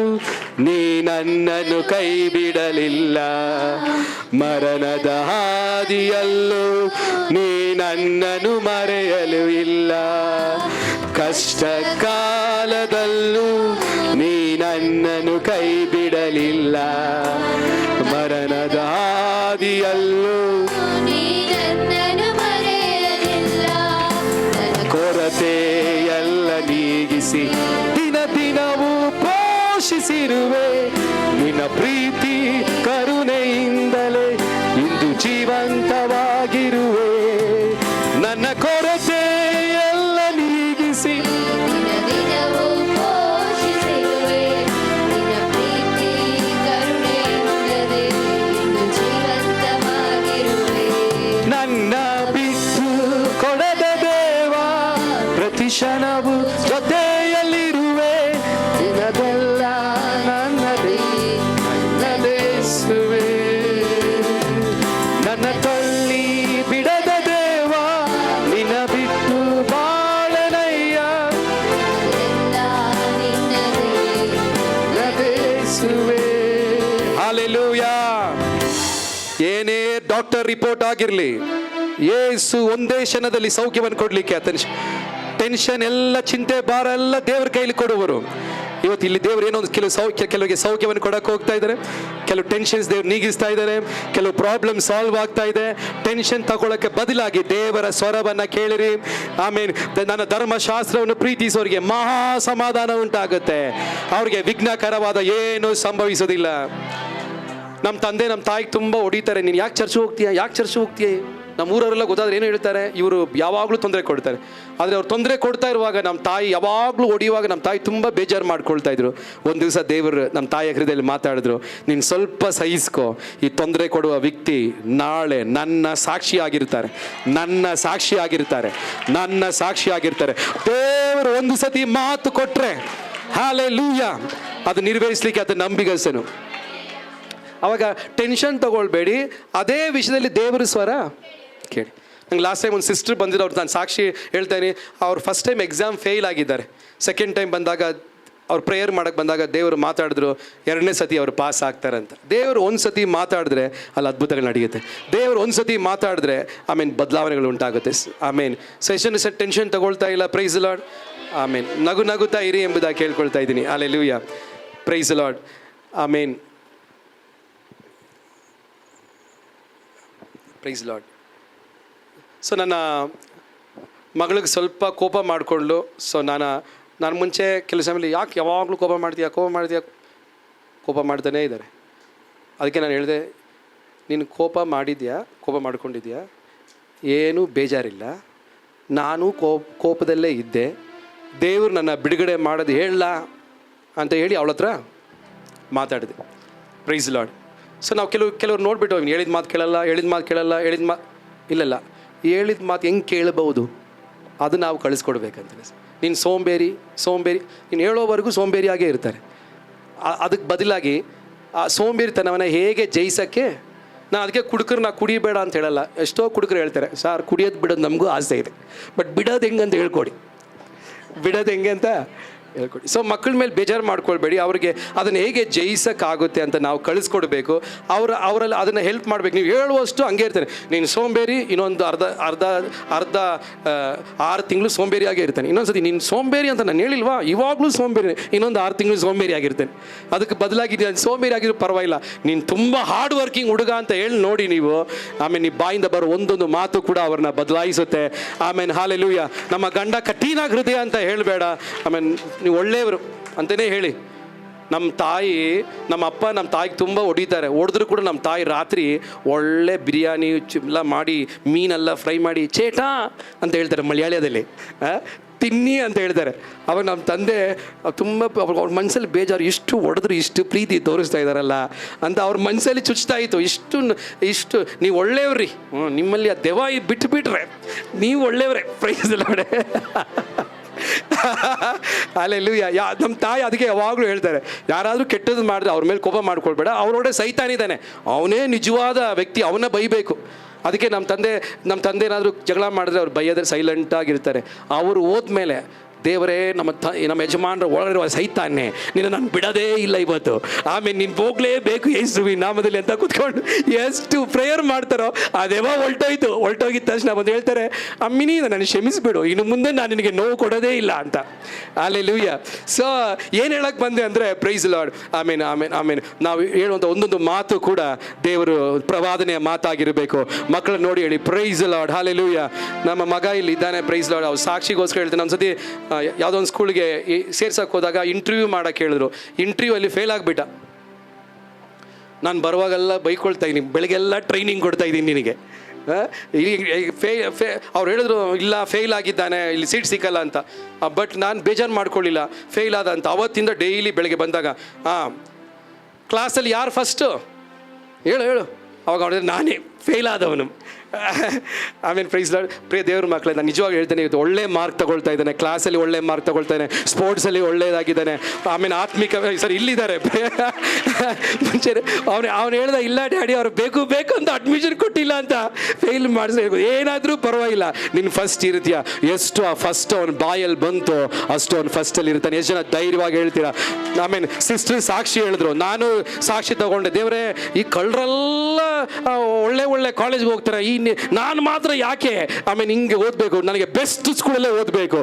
ನೀ ನನ್ನನ್ನು ಕೈ ಬಿಡಲಿಲ್ಲ, ಮರಣದ ಹಾದಿಯಲ್ಲೂ ನೀ ನನ್ನನ್ನು ಮರೆಯಲು ಇಲ್ಲ. ಕಷ್ಟ ಕಾಲದಲ್ಲೂ ನೀ ನನ್ನನ್ನು ಕೈ ಬಿಡಲಿಲ್ಲ, ಮರಣದ ಹಾದಿಯಲ್ಲೂ ಕೊರತೆ ಎಲ್ಲ ನೀಗಿಸಿ ದಿನ ದಿನವೂ ಪೋಷಿಸಿರುವೆ. ನಿನ್ನ ಪ್ರೀತಿ ಕರುಣೆಯಿಂದಲೇ ಇಂದು ಜೀವಂತವಾಗಿರುವೆ. ನನ್ನ ಕೊರತೆ ಎಲ್ಲ ನೀಗಿಸಿ ನನ್ನ ಬಿಟ್ಟು ಕೊಡದ ದೇವ, ಪ್ರತಿ ಕ್ಷಣವು ಜೊತೆಯಲ್ಲಿರುವೆ. ದಿನದೆಲ್ಲ ನನ್ನದೇ ನನ್ನೇಸುವೆ. ನನ್ನ ತಳ್ಳಿ ಬಿಡದ ದೇವ, ನಿನ್ನ ಬಿಟ್ಟು ಬಾಳನಯ್ಯ. ನನ್ನೇಸುವೆ. ಹಲ್ಲೆಲೂಯಾ. ಏನೇ ಡಾಕ್ಟರ್ ರಿಪೋರ್ಟ್ ಆಗಿರ್ಲಿ, ಯೇಸು ಒಂದೇ ಕ್ಷಣದಲ್ಲಿ ಸೌಖ್ಯವನ್ನು ಕೊಡ್ಲಿಕ್ಕೆ ಟೆನ್ಷನ್ ಎಲ್ಲ, ಚಿಂತೆ ಭಾರ ಎಲ್ಲ ದೇವರ ಕೈಲಿ ಕೊಡುವರು. ಇವತ್ತು ಇಲ್ಲಿ ದೇವರು ಏನೋ ಒಂದು ಕೆಲವರಿಗೆ ಸೌಖ್ಯವನ್ನು ಕೊಡಕ್ಕೆ ಹೋಗ್ತಾ ಇದ್ದಾರೆ, ಕೆಲವು ಟೆನ್ಷನ್ಸ್ ದೇವ್ರು ನೀಗಿಸ್ತಾ ಇದ್ದಾರೆ, ಕೆಲವು ಪ್ರಾಬ್ಲಮ್ ಸಾಲ್ವ್ ಆಗ್ತಾ ಇದೆ. ಟೆನ್ಷನ್ ತಗೊಳ್ಳೋಕ್ಕೆ ಬದಲಾಗಿ ದೇವರ ಸ್ವರವನ್ನು ಕೇಳಿರಿ. ಆಮೇಲೆ ನನ್ನ ಧರ್ಮಶಾಸ್ತ್ರವನ್ನು ಪ್ರೀತಿಸೋರಿಗೆ ಮಹಾ ಸಮಾಧಾನ ಉಂಟಾಗುತ್ತೆ, ಅವ್ರಿಗೆ ವಿಘ್ನಕರವಾದ ಏನು ಸಂಭವಿಸೋದಿಲ್ಲ. ನಮ್ಮ ತಂದೆ ನಮ್ಮ ತಾಯಿಗೆ ತುಂಬ ಹೊಡಿತಾರೆ, ನೀನು ಯಾಕೆ ಚರ್ಚ್ ಹೋಗ್ತೀಯ, ಯಾಕೆ ಚರ್ಚ್ ಹೋಗ್ತೀಯ. ನಮ್ಮ ಊರವರೆಲ್ಲ ಗೊತ್ತಾದ್ರೆ ಏನು ಹೇಳ್ತಾರೆ, ಇವರು ಯಾವಾಗಲೂ ತೊಂದರೆ ಕೊಡ್ತಾರೆ. ಆದರೆ ಅವ್ರು ತೊಂದರೆ ಕೊಡ್ತಾ ಇರುವಾಗ ನಮ್ಮ ತಾಯಿ ಯಾವಾಗಲೂ ಹೊಡಿಯುವಾಗ ನಮ್ಮ ತಾಯಿ ತುಂಬ ಬೇಜಾರು ಮಾಡ್ಕೊಳ್ತಾ ಇದ್ರು. ಒಂದು ದಿವಸ ದೇವರು ನಮ್ಮ ತಾಯಿಯ ಹೃದಯದಲ್ಲಿ ಮಾತಾಡಿದ್ರು, ನೀನು ಸ್ವಲ್ಪ ಸಹಿಸ್ಕೋ, ಈ ತೊಂದರೆ ಕೊಡುವ ವ್ಯಕ್ತಿ ನಾಳೆ ನನ್ನ ಸಾಕ್ಷಿಯಾಗಿರ್ತಾರೆ, ನನ್ನ ಸಾಕ್ಷಿಯಾಗಿರ್ತಾರೆ, ನನ್ನ ಸಾಕ್ಷಿಯಾಗಿರ್ತಾರೆ. ದೇವರು ಒಂದು ಸತಿ ಮಾತು ಕೊಟ್ಟರೆ ಹಲ್ಲೆಲೂಯಾ, ಅದು ನಿರ್ವಹಿಸ್ಲಿಕ್ಕೆ ಅದು ನಂಬಿಗಸ್ತನು. ಅವಾಗ ಟೆನ್ಷನ್ ತಗೊಳ್ಬೇಡಿ, ಅದೇ ವಿಷಯದಲ್ಲಿ ದೇವರ ಸ್ವರ ಕೇಳಿ. ನಂಗೆ ಲಾಸ್ಟ್ ಟೈಮ್ ಒಂದು ಸಿಸ್ಟರ್ ಬಂದಿರೋ, ಅವ್ರು ನಾನು ಸಾಕ್ಷಿ ಹೇಳ್ತೇನೆ. ಅವ್ರು ಫಸ್ಟ್ ಟೈಮ್ ಎಕ್ಸಾಮ್ ಫೇಲ್ ಆಗಿದ್ದಾರೆ. ಸೆಕೆಂಡ್ ಟೈಮ್ ಬಂದಾಗ ಅವ್ರು ಪ್ರೇಯರ್ ಮಾಡೋಕ್ಕೆ ಬಂದಾಗ ದೇವರು ಮಾತಾಡಿದ್ರು, 2ನೇ ಸತಿ ಅವರು ಪಾಸ್ ಆಗ್ತಾರಂತ. ದೇವರು ಒಂದು ಸತಿ ಮಾತಾಡಿದ್ರೆ ಅಲ್ಲಿ ಅದ್ಭುತಗಳು ನಡೆಯುತ್ತೆ. ದೇವರು ಒಂದು ಸತಿ ಮಾತಾಡಿದ್ರೆ ಆಮೇಲೆ ಬದಲಾವಣೆಗಳು ಉಂಟಾಗುತ್ತೆ. ಆಮೇಲೆ ಟೆನ್ಷನ್ ತಗೊಳ್ತಾ ಇಲ್ಲ. Praise Lord. ಆಮೇಲೆ ನಗುತ್ತಾ ಇರಿ ಎಂಬುದಾಗಿ ಕೇಳ್ಕೊಳ್ತಾ ಇದ್ದೀನಿ. Hallelujah, praise Lord. Amen, praise Lord. So ನನ್ನ ಮಗಳಿಗೆ ಸ್ವಲ್ಪ ಕೋಪ ಮಾಡಿಕೊಂಡು, ಸೊ ನಾನು ಮುಂಚೆ ಕೆಲವು ಸಮಯದಲ್ಲಿ ಯಾಕೆ ಯಾವಾಗಲೂ ಕೋಪ ಮಾಡ್ತೀಯಾ ಕೋಪ ಮಾಡ್ತಾನೇ ಇದ್ದಾರೆ. ಅದಕ್ಕೆ ನಾನು ಹೇಳಿದೆ, ನೀನು ಕೋಪ ಮಾಡ್ಕೊಂಡಿದ್ಯಾ, ಏನೂ ಬೇಜಾರಿಲ್ಲ, ನಾನು ಕೋಪದಲ್ಲೇ ಇದ್ದೆ, ದೇವರು ನನ್ನ ಬಿಡುಗಡೆ ಮಾಡೋದು ಹೇಳಲ್ಲ ಅಂತ ಹೇಳಿ ಅವಳ ಹತ್ರ ಮಾತಾಡಿದೆ. Price Lord. ಸೊ ನಾವು ಕೆಲವ್ರು ನೋಡ್ಬಿಟ್ಟು ಹೇಳಿದ ಮಾತು ಕೇಳಲ್ಲ, ಹೇಳಿದ ಮಾತು ಹೆಂಗೆ ಕೇಳಬಹುದು ಅದು ನಾವು ಕಳಿಸ್ಕೊಡ್ಬೇಕಂತ. ನೀನು ಸೋಂಬೇರಿ, ನೀನು ಹೇಳೋವರೆಗೂ ಸೋಂಬೇರಿಯಾಗೇ ಇರ್ತಾರೆ. ಅದಕ್ಕೆ ಬದಲಾಗಿ ಆ ಸೋಂಬೇರಿತನವನ್ನು ಹೇಗೆ ಜಯಿಸೋಕ್ಕೆ, ನಾನು ಅದಕ್ಕೆ ಕುಡುಕರು ಕುಡಿಬೇಡ ಅಂತ ಹೇಳಲ್ಲ. ಎಷ್ಟೋ ಕುಡುಕರು ಹೇಳ್ತಾರೆ, ಸಾರ್ ಕುಡಿಯೋದು ಬಿಡೋದು ನಮಗೂ ಆಸೆ ಇದೆ, ಬಟ್ ಬಿಡೋದು ಹೆಂಗೆ ಅಂತ ಹೇಳ್ಕೊಡಿ, ಹೇಳ್ಕೊಡಿ. ಸೊ ಮಕ್ಕಳ ಮೇಲೆ ಬೇಜಾರು ಮಾಡ್ಕೊಳ್ಬೇಡಿ, ಅವ್ರಿಗೆ ಅದನ್ನು ಹೇಗೆ ಜಯಿಸೋಕ್ಕಾಗುತ್ತೆ ಅಂತ ನಾವು ಕಳಿಸ್ಕೊಡ್ಬೇಕು. ಅವರಲ್ಲಿ ಅದನ್ನು ಹೆಲ್ಪ್ ಮಾಡಬೇಕು. ನೀವು ಹೇಳುವಷ್ಟು ಹಂಗೆ ಇರ್ತಾನೆ, ನೀನು ಸೋಂಬೇರಿ, ಇನ್ನೊಂದು ಅರ್ಧ 6 ತಿಂಗಳು ಸೋಂಬೇರಿಯಾಗೇ ಇರ್ತಾನೆ. ಇನ್ನೊಂದ್ಸತಿ ನೀನು ಸೋಂಬೇರಿ ಅಂತ ನಾನು ಹೇಳಿಲ್ವಾ, ಇವಾಗಲೂ ಸೋಂಬೇರಿ, ಇನ್ನೊಂದು 6 ತಿಂಗಳು ಸೋಂಬೇರಿ ಆಗಿರ್ತೇನೆ. ಅದಕ್ಕೆ ಬದಲಾಗಿ ನಾನು ಸೋಂಬೇರಿ ಆಗಿರೋ ಪರವಾಗಿಲ್ಲ, ನೀನು ತುಂಬ ಹಾರ್ಡ್ ವರ್ಕಿಂಗ್ ಹುಡುಗ ಅಂತ ಹೇಳಿ ನೋಡಿ ನೀವು. ಆಮೇಲೆ ನೀವು ಬಾಯಿಂದ ಬರೋ ಒಂದೊಂದು ಮಾತು ಕೂಡ ಅವ್ರನ್ನ ಬದಲಾಯಿಸುತ್ತೆ. ಆಮೇಲೆ ಹಲ್ಲೆಲೂಯಾ. ನಮ್ಮ ಗಂಡ ಕಠಿಣ ಹೃದಯ ಅಂತ ಹೇಳಬೇಡ, ಆಮೇಲೆ ನೀವು ಒಳ್ಳೆಯವರು ಅಂತಲೇ ಹೇಳಿ. ನಮ್ಮ ಅಪ್ಪ ನಮ್ಮ ತಾಯಿಗೆ ತುಂಬ ಹೊಡಿತಾರೆ, ಹೊಡೆದ್ರು ಕೂಡ ನಮ್ಮ ತಾಯಿ ರಾತ್ರಿ ಒಳ್ಳೆ ಬಿರಿಯಾನಿ ಎಲ್ಲ ಮಾಡಿ, ಮೀನೆಲ್ಲ ಫ್ರೈ ಮಾಡಿ ಚೇಟಾ ಅಂತ ಹೇಳ್ತಾರೆ ಮಲಯಾಳದಲ್ಲಿ. ತಿನ್ನಿ ಅಂತ ಹೇಳ್ತಾರೆ. ಅವಾಗ ನಮ್ಮ ತಂದೆ ತುಂಬ ಅವ್ರ ಮನಸ್ಸಲ್ಲಿ ಬೇಜಾರು, ಇಷ್ಟು ಹೊಡೆದ್ರು ಇಷ್ಟು ಪ್ರೀತಿ ತೋರಿಸ್ತಾ ಇದ್ದಾರಲ್ಲ ಅಂತ ಅವ್ರ ಮನಸ್ಸಲ್ಲಿ ಚುಚ್ತಾ ಇತ್ತು. ಇಷ್ಟು ನೀವು ಒಳ್ಳೆಯವ್ರಿ, ನಿಮ್ಮಲ್ಲಿ ಆ ದೆವ್ವ ಬಿಟ್ಟುಬಿಟ್ರೆ ನೀವು ಒಳ್ಳೆಯವರೇ. Price lord. ಹಲ್ಲೆಲೂಯಾ. ನಮ್ಮ ತಾಯಿ ಅದಕ್ಕೆ ಯಾವಾಗಲೂ ಹೇಳ್ತಾರೆ, ಯಾರಾದರೂ ಕೆಟ್ಟದ್ದು ಮಾಡಿದ್ರೆ ಅವ್ರ ಮೇಲೆ ಕೋಪ ಮಾಡ್ಕೊಳ್ಬೇಡ, ಅವರೊಡೆ ಸೈತಾನಿದ್ದಾನೆ, ಅವನೇ ನಿಜವಾದ ವ್ಯಕ್ತಿ, ಅವನ್ನ ಬೈಬೇಕು. ಅದಕ್ಕೆ ನಮ್ಮ ತಂದೆ ಏನಾದರೂ ಜಗಳ ಮಾಡಿದ್ರೆ ಅವ್ರು ಬೈಯೋದ್ರೆ ಸೈಲೆಂಟಾಗಿರ್ತಾರೆ. ಅವರು ಹೋದ್ಮೇಲೆ ದೇವರೇ ನಮ್ಮ ಯಜಮಾನರ ಒಳಗಿರುವ ಸೈತಾನೆ ನಿನ್ನ ನಾನು ಬಿಡೋದೇ ಇಲ್ಲ ಇವತ್ತು, ಆಮೇಲೆ ನೀನು ಹೋಗ್ಲೇಬೇಕು ಯೇಸುವಿನ ನಾಮದಲ್ಲಿ ಅಂತ ಕೂತ್ಕೊಂಡು ಎಷ್ಟು ಪ್ರೇಯರ್ ಮಾಡ್ತಾರೋ ಅದೇವ ಹೊರಟೋಗಿದ ತಕ್ಷಣ ಬಂದು ಹೇಳ್ತಾರೆ, ಅಮ್ಮಿನಿ ನಾನು ಕ್ಷಮಿಸ್ಬಿಡು, ಇನ್ನು ಮುಂದೆ ನಾನು ನಿನಗೆ ನೋವು ಕೊಡೋದೇ ಇಲ್ಲ ಅಂತ. ಹಲ್ಲೆಲೂಯಾ. ಸೊ ಏನು ಹೇಳಕ್ಕೆ ಬಂದೆ ಅಂದರೆ, ಪ್ರೈಸ್ ಲಾರ್ಡ್. ಆಮೇನ್. ನಾವು ಹೇಳುವಂಥ ಒಂದೊಂದು ಮಾತು ಕೂಡ ದೇವರು ಪ್ರವಾದನೆಯ ಮಾತಾಗಿರಬೇಕು. ಮಕ್ಕಳನ್ನ ನೋಡಿ ಹೇಳಿ, ಪ್ರೈಸ್ ಲಾರ್ಡ್. ಹಲ್ಲೆಲೂಯಾ. ನಮ್ಮ ಮಗ ಇಲ್ಲಿ ಇದ್ದಾನೆ, ಪ್ರೈಸ್ ಲಾರ್ಡ್. ಅವ್ರು ಸಾಕ್ಷಿಗೋಸ್ಕರ ಹೇಳ್ತಾನೆ. ಒಂದು ಸತಿ ಯಾವುದೋ ಒಂದು ಸ್ಕೂಲ್ಗೆ ಸೇರ್ಸಕ್ಕೆ ಹೋದಾಗ ಇಂಟರ್ವ್ಯೂ ಮಾಡೋಕ್ಕೆ ಹೇಳಿದ್ರು. ಇಂಟರ್ವ್ಯೂ ಅಲ್ಲಿ ಫೇಲ್ ಆಗಿಬಿಟ್ಟ. ನಾನು ಬರುವಾಗೆಲ್ಲ ಬೈಕೊಳ್ತಾ ಇದ್ದೀನಿ, ಬೆಳಗ್ಗೆಲ್ಲ ಟ್ರೈನಿಂಗ್ ಕೊಡ್ತಾ ಇದ್ದೀನಿ ನಿನಗೆ. ಅವ್ರು ಹೇಳಿದ್ರು, ಇಲ್ಲ ಫೇಲ್ ಆಗಿದ್ದಾನೆ, ಇಲ್ಲಿ ಸೀಟ್ ಸಿಕ್ಕಲ್ಲ ಅಂತ. ಬಟ್ ನಾನು ಬೇಜಾರು ಮಾಡ್ಕೊಳ್ಳಿಲ್ಲ, ಫೇಲ್ ಆದ ಅಂತ. ಅವತ್ತಿಂದ ಡೈಲಿ ಬೆಳಗ್ಗೆ ಬಂದಾಗ, ಕ್ಲಾಸಲ್ಲಿ ಯಾರು ಫಸ್ಟು ಹೇಳು. ಅವಾಗ ಅವ್ರು ನಾನೇ ಫೇಲ್ ಆದವನು. ಆಮೇಲೆ ಪ್ರೈಸ್ ಲಾರ್ಡ್. ಪ್ರಿಯ ದೇವ್ರ ಮಕ್ಕಳೇ, ನಾನು ನಿಜವಾಗಿ ಹೇಳ್ತೇನೆ, ಇವತ್ತು ಒಳ್ಳೆ ಮಾರ್ಕ್ ತಗೊಳ್ತಾ ಇದ್ದಾನೆ, ಕ್ಲಾಸಲ್ಲಿ ಒಳ್ಳೆ ಮಾರ್ಕ್ ತಗೊಳ್ತಾನೆ, ಸ್ಪೋರ್ಟ್ಸಲ್ಲಿ ಒಳ್ಳೇದಾಗಿದ್ದಾನೆ. ಆಮೇಲೆ ಆತ್ಮಿಕ ಸರ್ ಇಲ್ಲಿದ್ದಾರೆ ಮುಂಚೆ ಅವ್ನು ಹೇಳ್ದ, ಇಲ್ಲ ಡ್ಯಾಡಿ ಅವ್ರು ಬೇಕು ಅಂತ ಅಡ್ಮಿಷನ್ ಕೊಟ್ಟಿಲ್ಲ ಅಂತ ಫೇಲ್ ಮಾಡಿಸ್ಬೇಕು. ಏನಾದರೂ ಪರವಾಗಿಲ್ಲ, ನೀನು ಫಸ್ಟ್ ಇರ್ತೀಯ. ಎಷ್ಟು ಆ ಫಸ್ಟ್ ಅವ್ನು ಬಾಯಲ್ಲಿ ಬಂತು ಅಷ್ಟು ಅವ್ನು ಫಸ್ಟಲ್ಲಿ ಇರ್ತಾನೆ. ಎಷ್ಟು ಜನ ಧೈರ್ಯವಾಗಿ ಹೇಳ್ತೀರಾ? ಆಮೇಲೆ ಸಿಸ್ಟರ್ ಸಾಕ್ಷಿ ಹೇಳಿದ್ರು, ನಾನು ಸಾಕ್ಷಿ ತಗೊಂಡೆ. ದೇವರೇ, ಈ ಕಳ್ಳರೆಲ್ಲ ಒಳ್ಳೆ ಕಾಲೇಜ್ಗೆ ಹೋಗ್ತಾರೆ, ನಾನು ಮಾತ್ರ ಯಾಕೆ ಆಮೇಲೆ ಹಿಂಗೆ ಓದಬೇಕು, ನನಗೆ ಬೆಸ್ಟ್ ಸ್ಕೂಲಲ್ಲೇ ಓದಬೇಕು,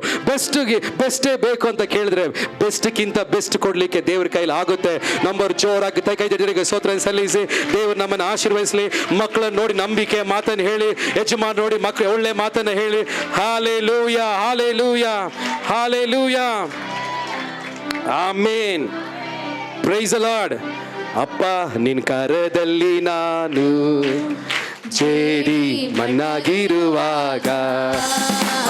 ಬೆಸ್ಟೇ ಬೇಕು ಅಂತ ಕೇಳಿದ್ರೆ ಬೆಸ್ಟ್ಗಿಂತ ಬೆಸ್ಟ್ ಕೊಡಲಿಕ್ಕೆ ದೇವ್ರ ಕೈಲಿ ಆಗುತ್ತೆ. ನಂಬರ್ ಜೋರಾಗಿ ಕೈ ಜೊತೆಗೆ ಸ್ತೋತ್ರ ಸಲ್ಲಿಸಿ ದೇವ್ರು ನಮ್ಮನ್ನು ಆಶೀರ್ವದಿಸಲಿ. ಮಕ್ಕಳನ್ನು ನೋಡಿ ನಂಬಿಕೆ ಮಾತನ್ನು ಹೇಳಿ, ಯಜಮಾನ ನೋಡಿ ಮಕ್ಕಳು ಒಳ್ಳೆ ಮಾತನ್ನು ಹೇಳಿ. Hallelujah, hallelujah, hallelujah, amen. Praise the Lord. ಅಪ್ಪ ನಿನ್ನ ಕರದಲ್ಲಿ ನಾನು ಚೇಡಿ ಮಣ್ಣಾಗಿರುವಾಗ,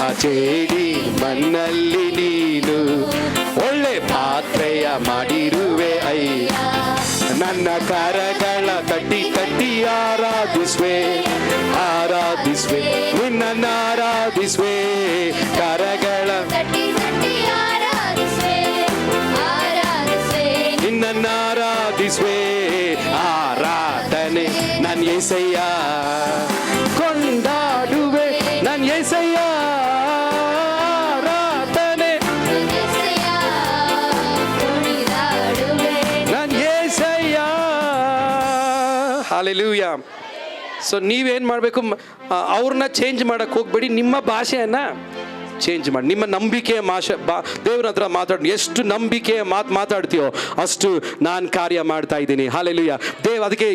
ಆ ಚೇಡಿ ಮಣ್ಣಲ್ಲಿ ನೀನು ಒಳ್ಳೆ ಪಾತ್ರೆಯ ಮಾಡಿರುವೆ ಅಯ್ಯ. ನನ್ನ ಕರಗಳ ತಟ್ಟಿ ಆರಾಧಿಸುವೆ ನಿನ್ನನ್ನ ಆರಾಧಿಸುವೆ. ಕರಗಳ ನಿನ್ನನ್ನ ಆರಾಧಿಸುವೆ. ಆರಾಧನೆ ನನ್ನ యేసయ్య, ಕೊಂಡಾಡುವೆ ನನ್ನ యేసయ్య. ಆರಾಧನೆ ನನ್ನ యేసయ్య. ಹಲ್ಲೆಲೂಯಾ. ಸೊ ನೀವೇನು ಮಾಡಬೇಕು, ಅವ್ರನ್ನ ಚೇಂಜ್ ಮಾಡೋಕ್ಕೆ ಹೋಗ್ಬೇಡಿ, ನಿಮ್ಮ ಭಾಷೆಯನ್ನು ಚೇಂಜ್ ಮಾಡಿ, ನಿಮ್ಮ ನಂಬಿಕೆಯ ದೇವ್ರ ಹತ್ರ ಮಾತಾಡಿ. ಎಷ್ಟು ನಂಬಿಕೆಯ ಮಾತಾಡ್ತೀಯೋ ಅಷ್ಟು ನಾನು ಕಾರ್ಯ ಮಾಡ್ತಾ ಇದ್ದೀನಿ. ಹಲ್ಲೆಲೂಯಾ. ಅದಕ್ಕೆ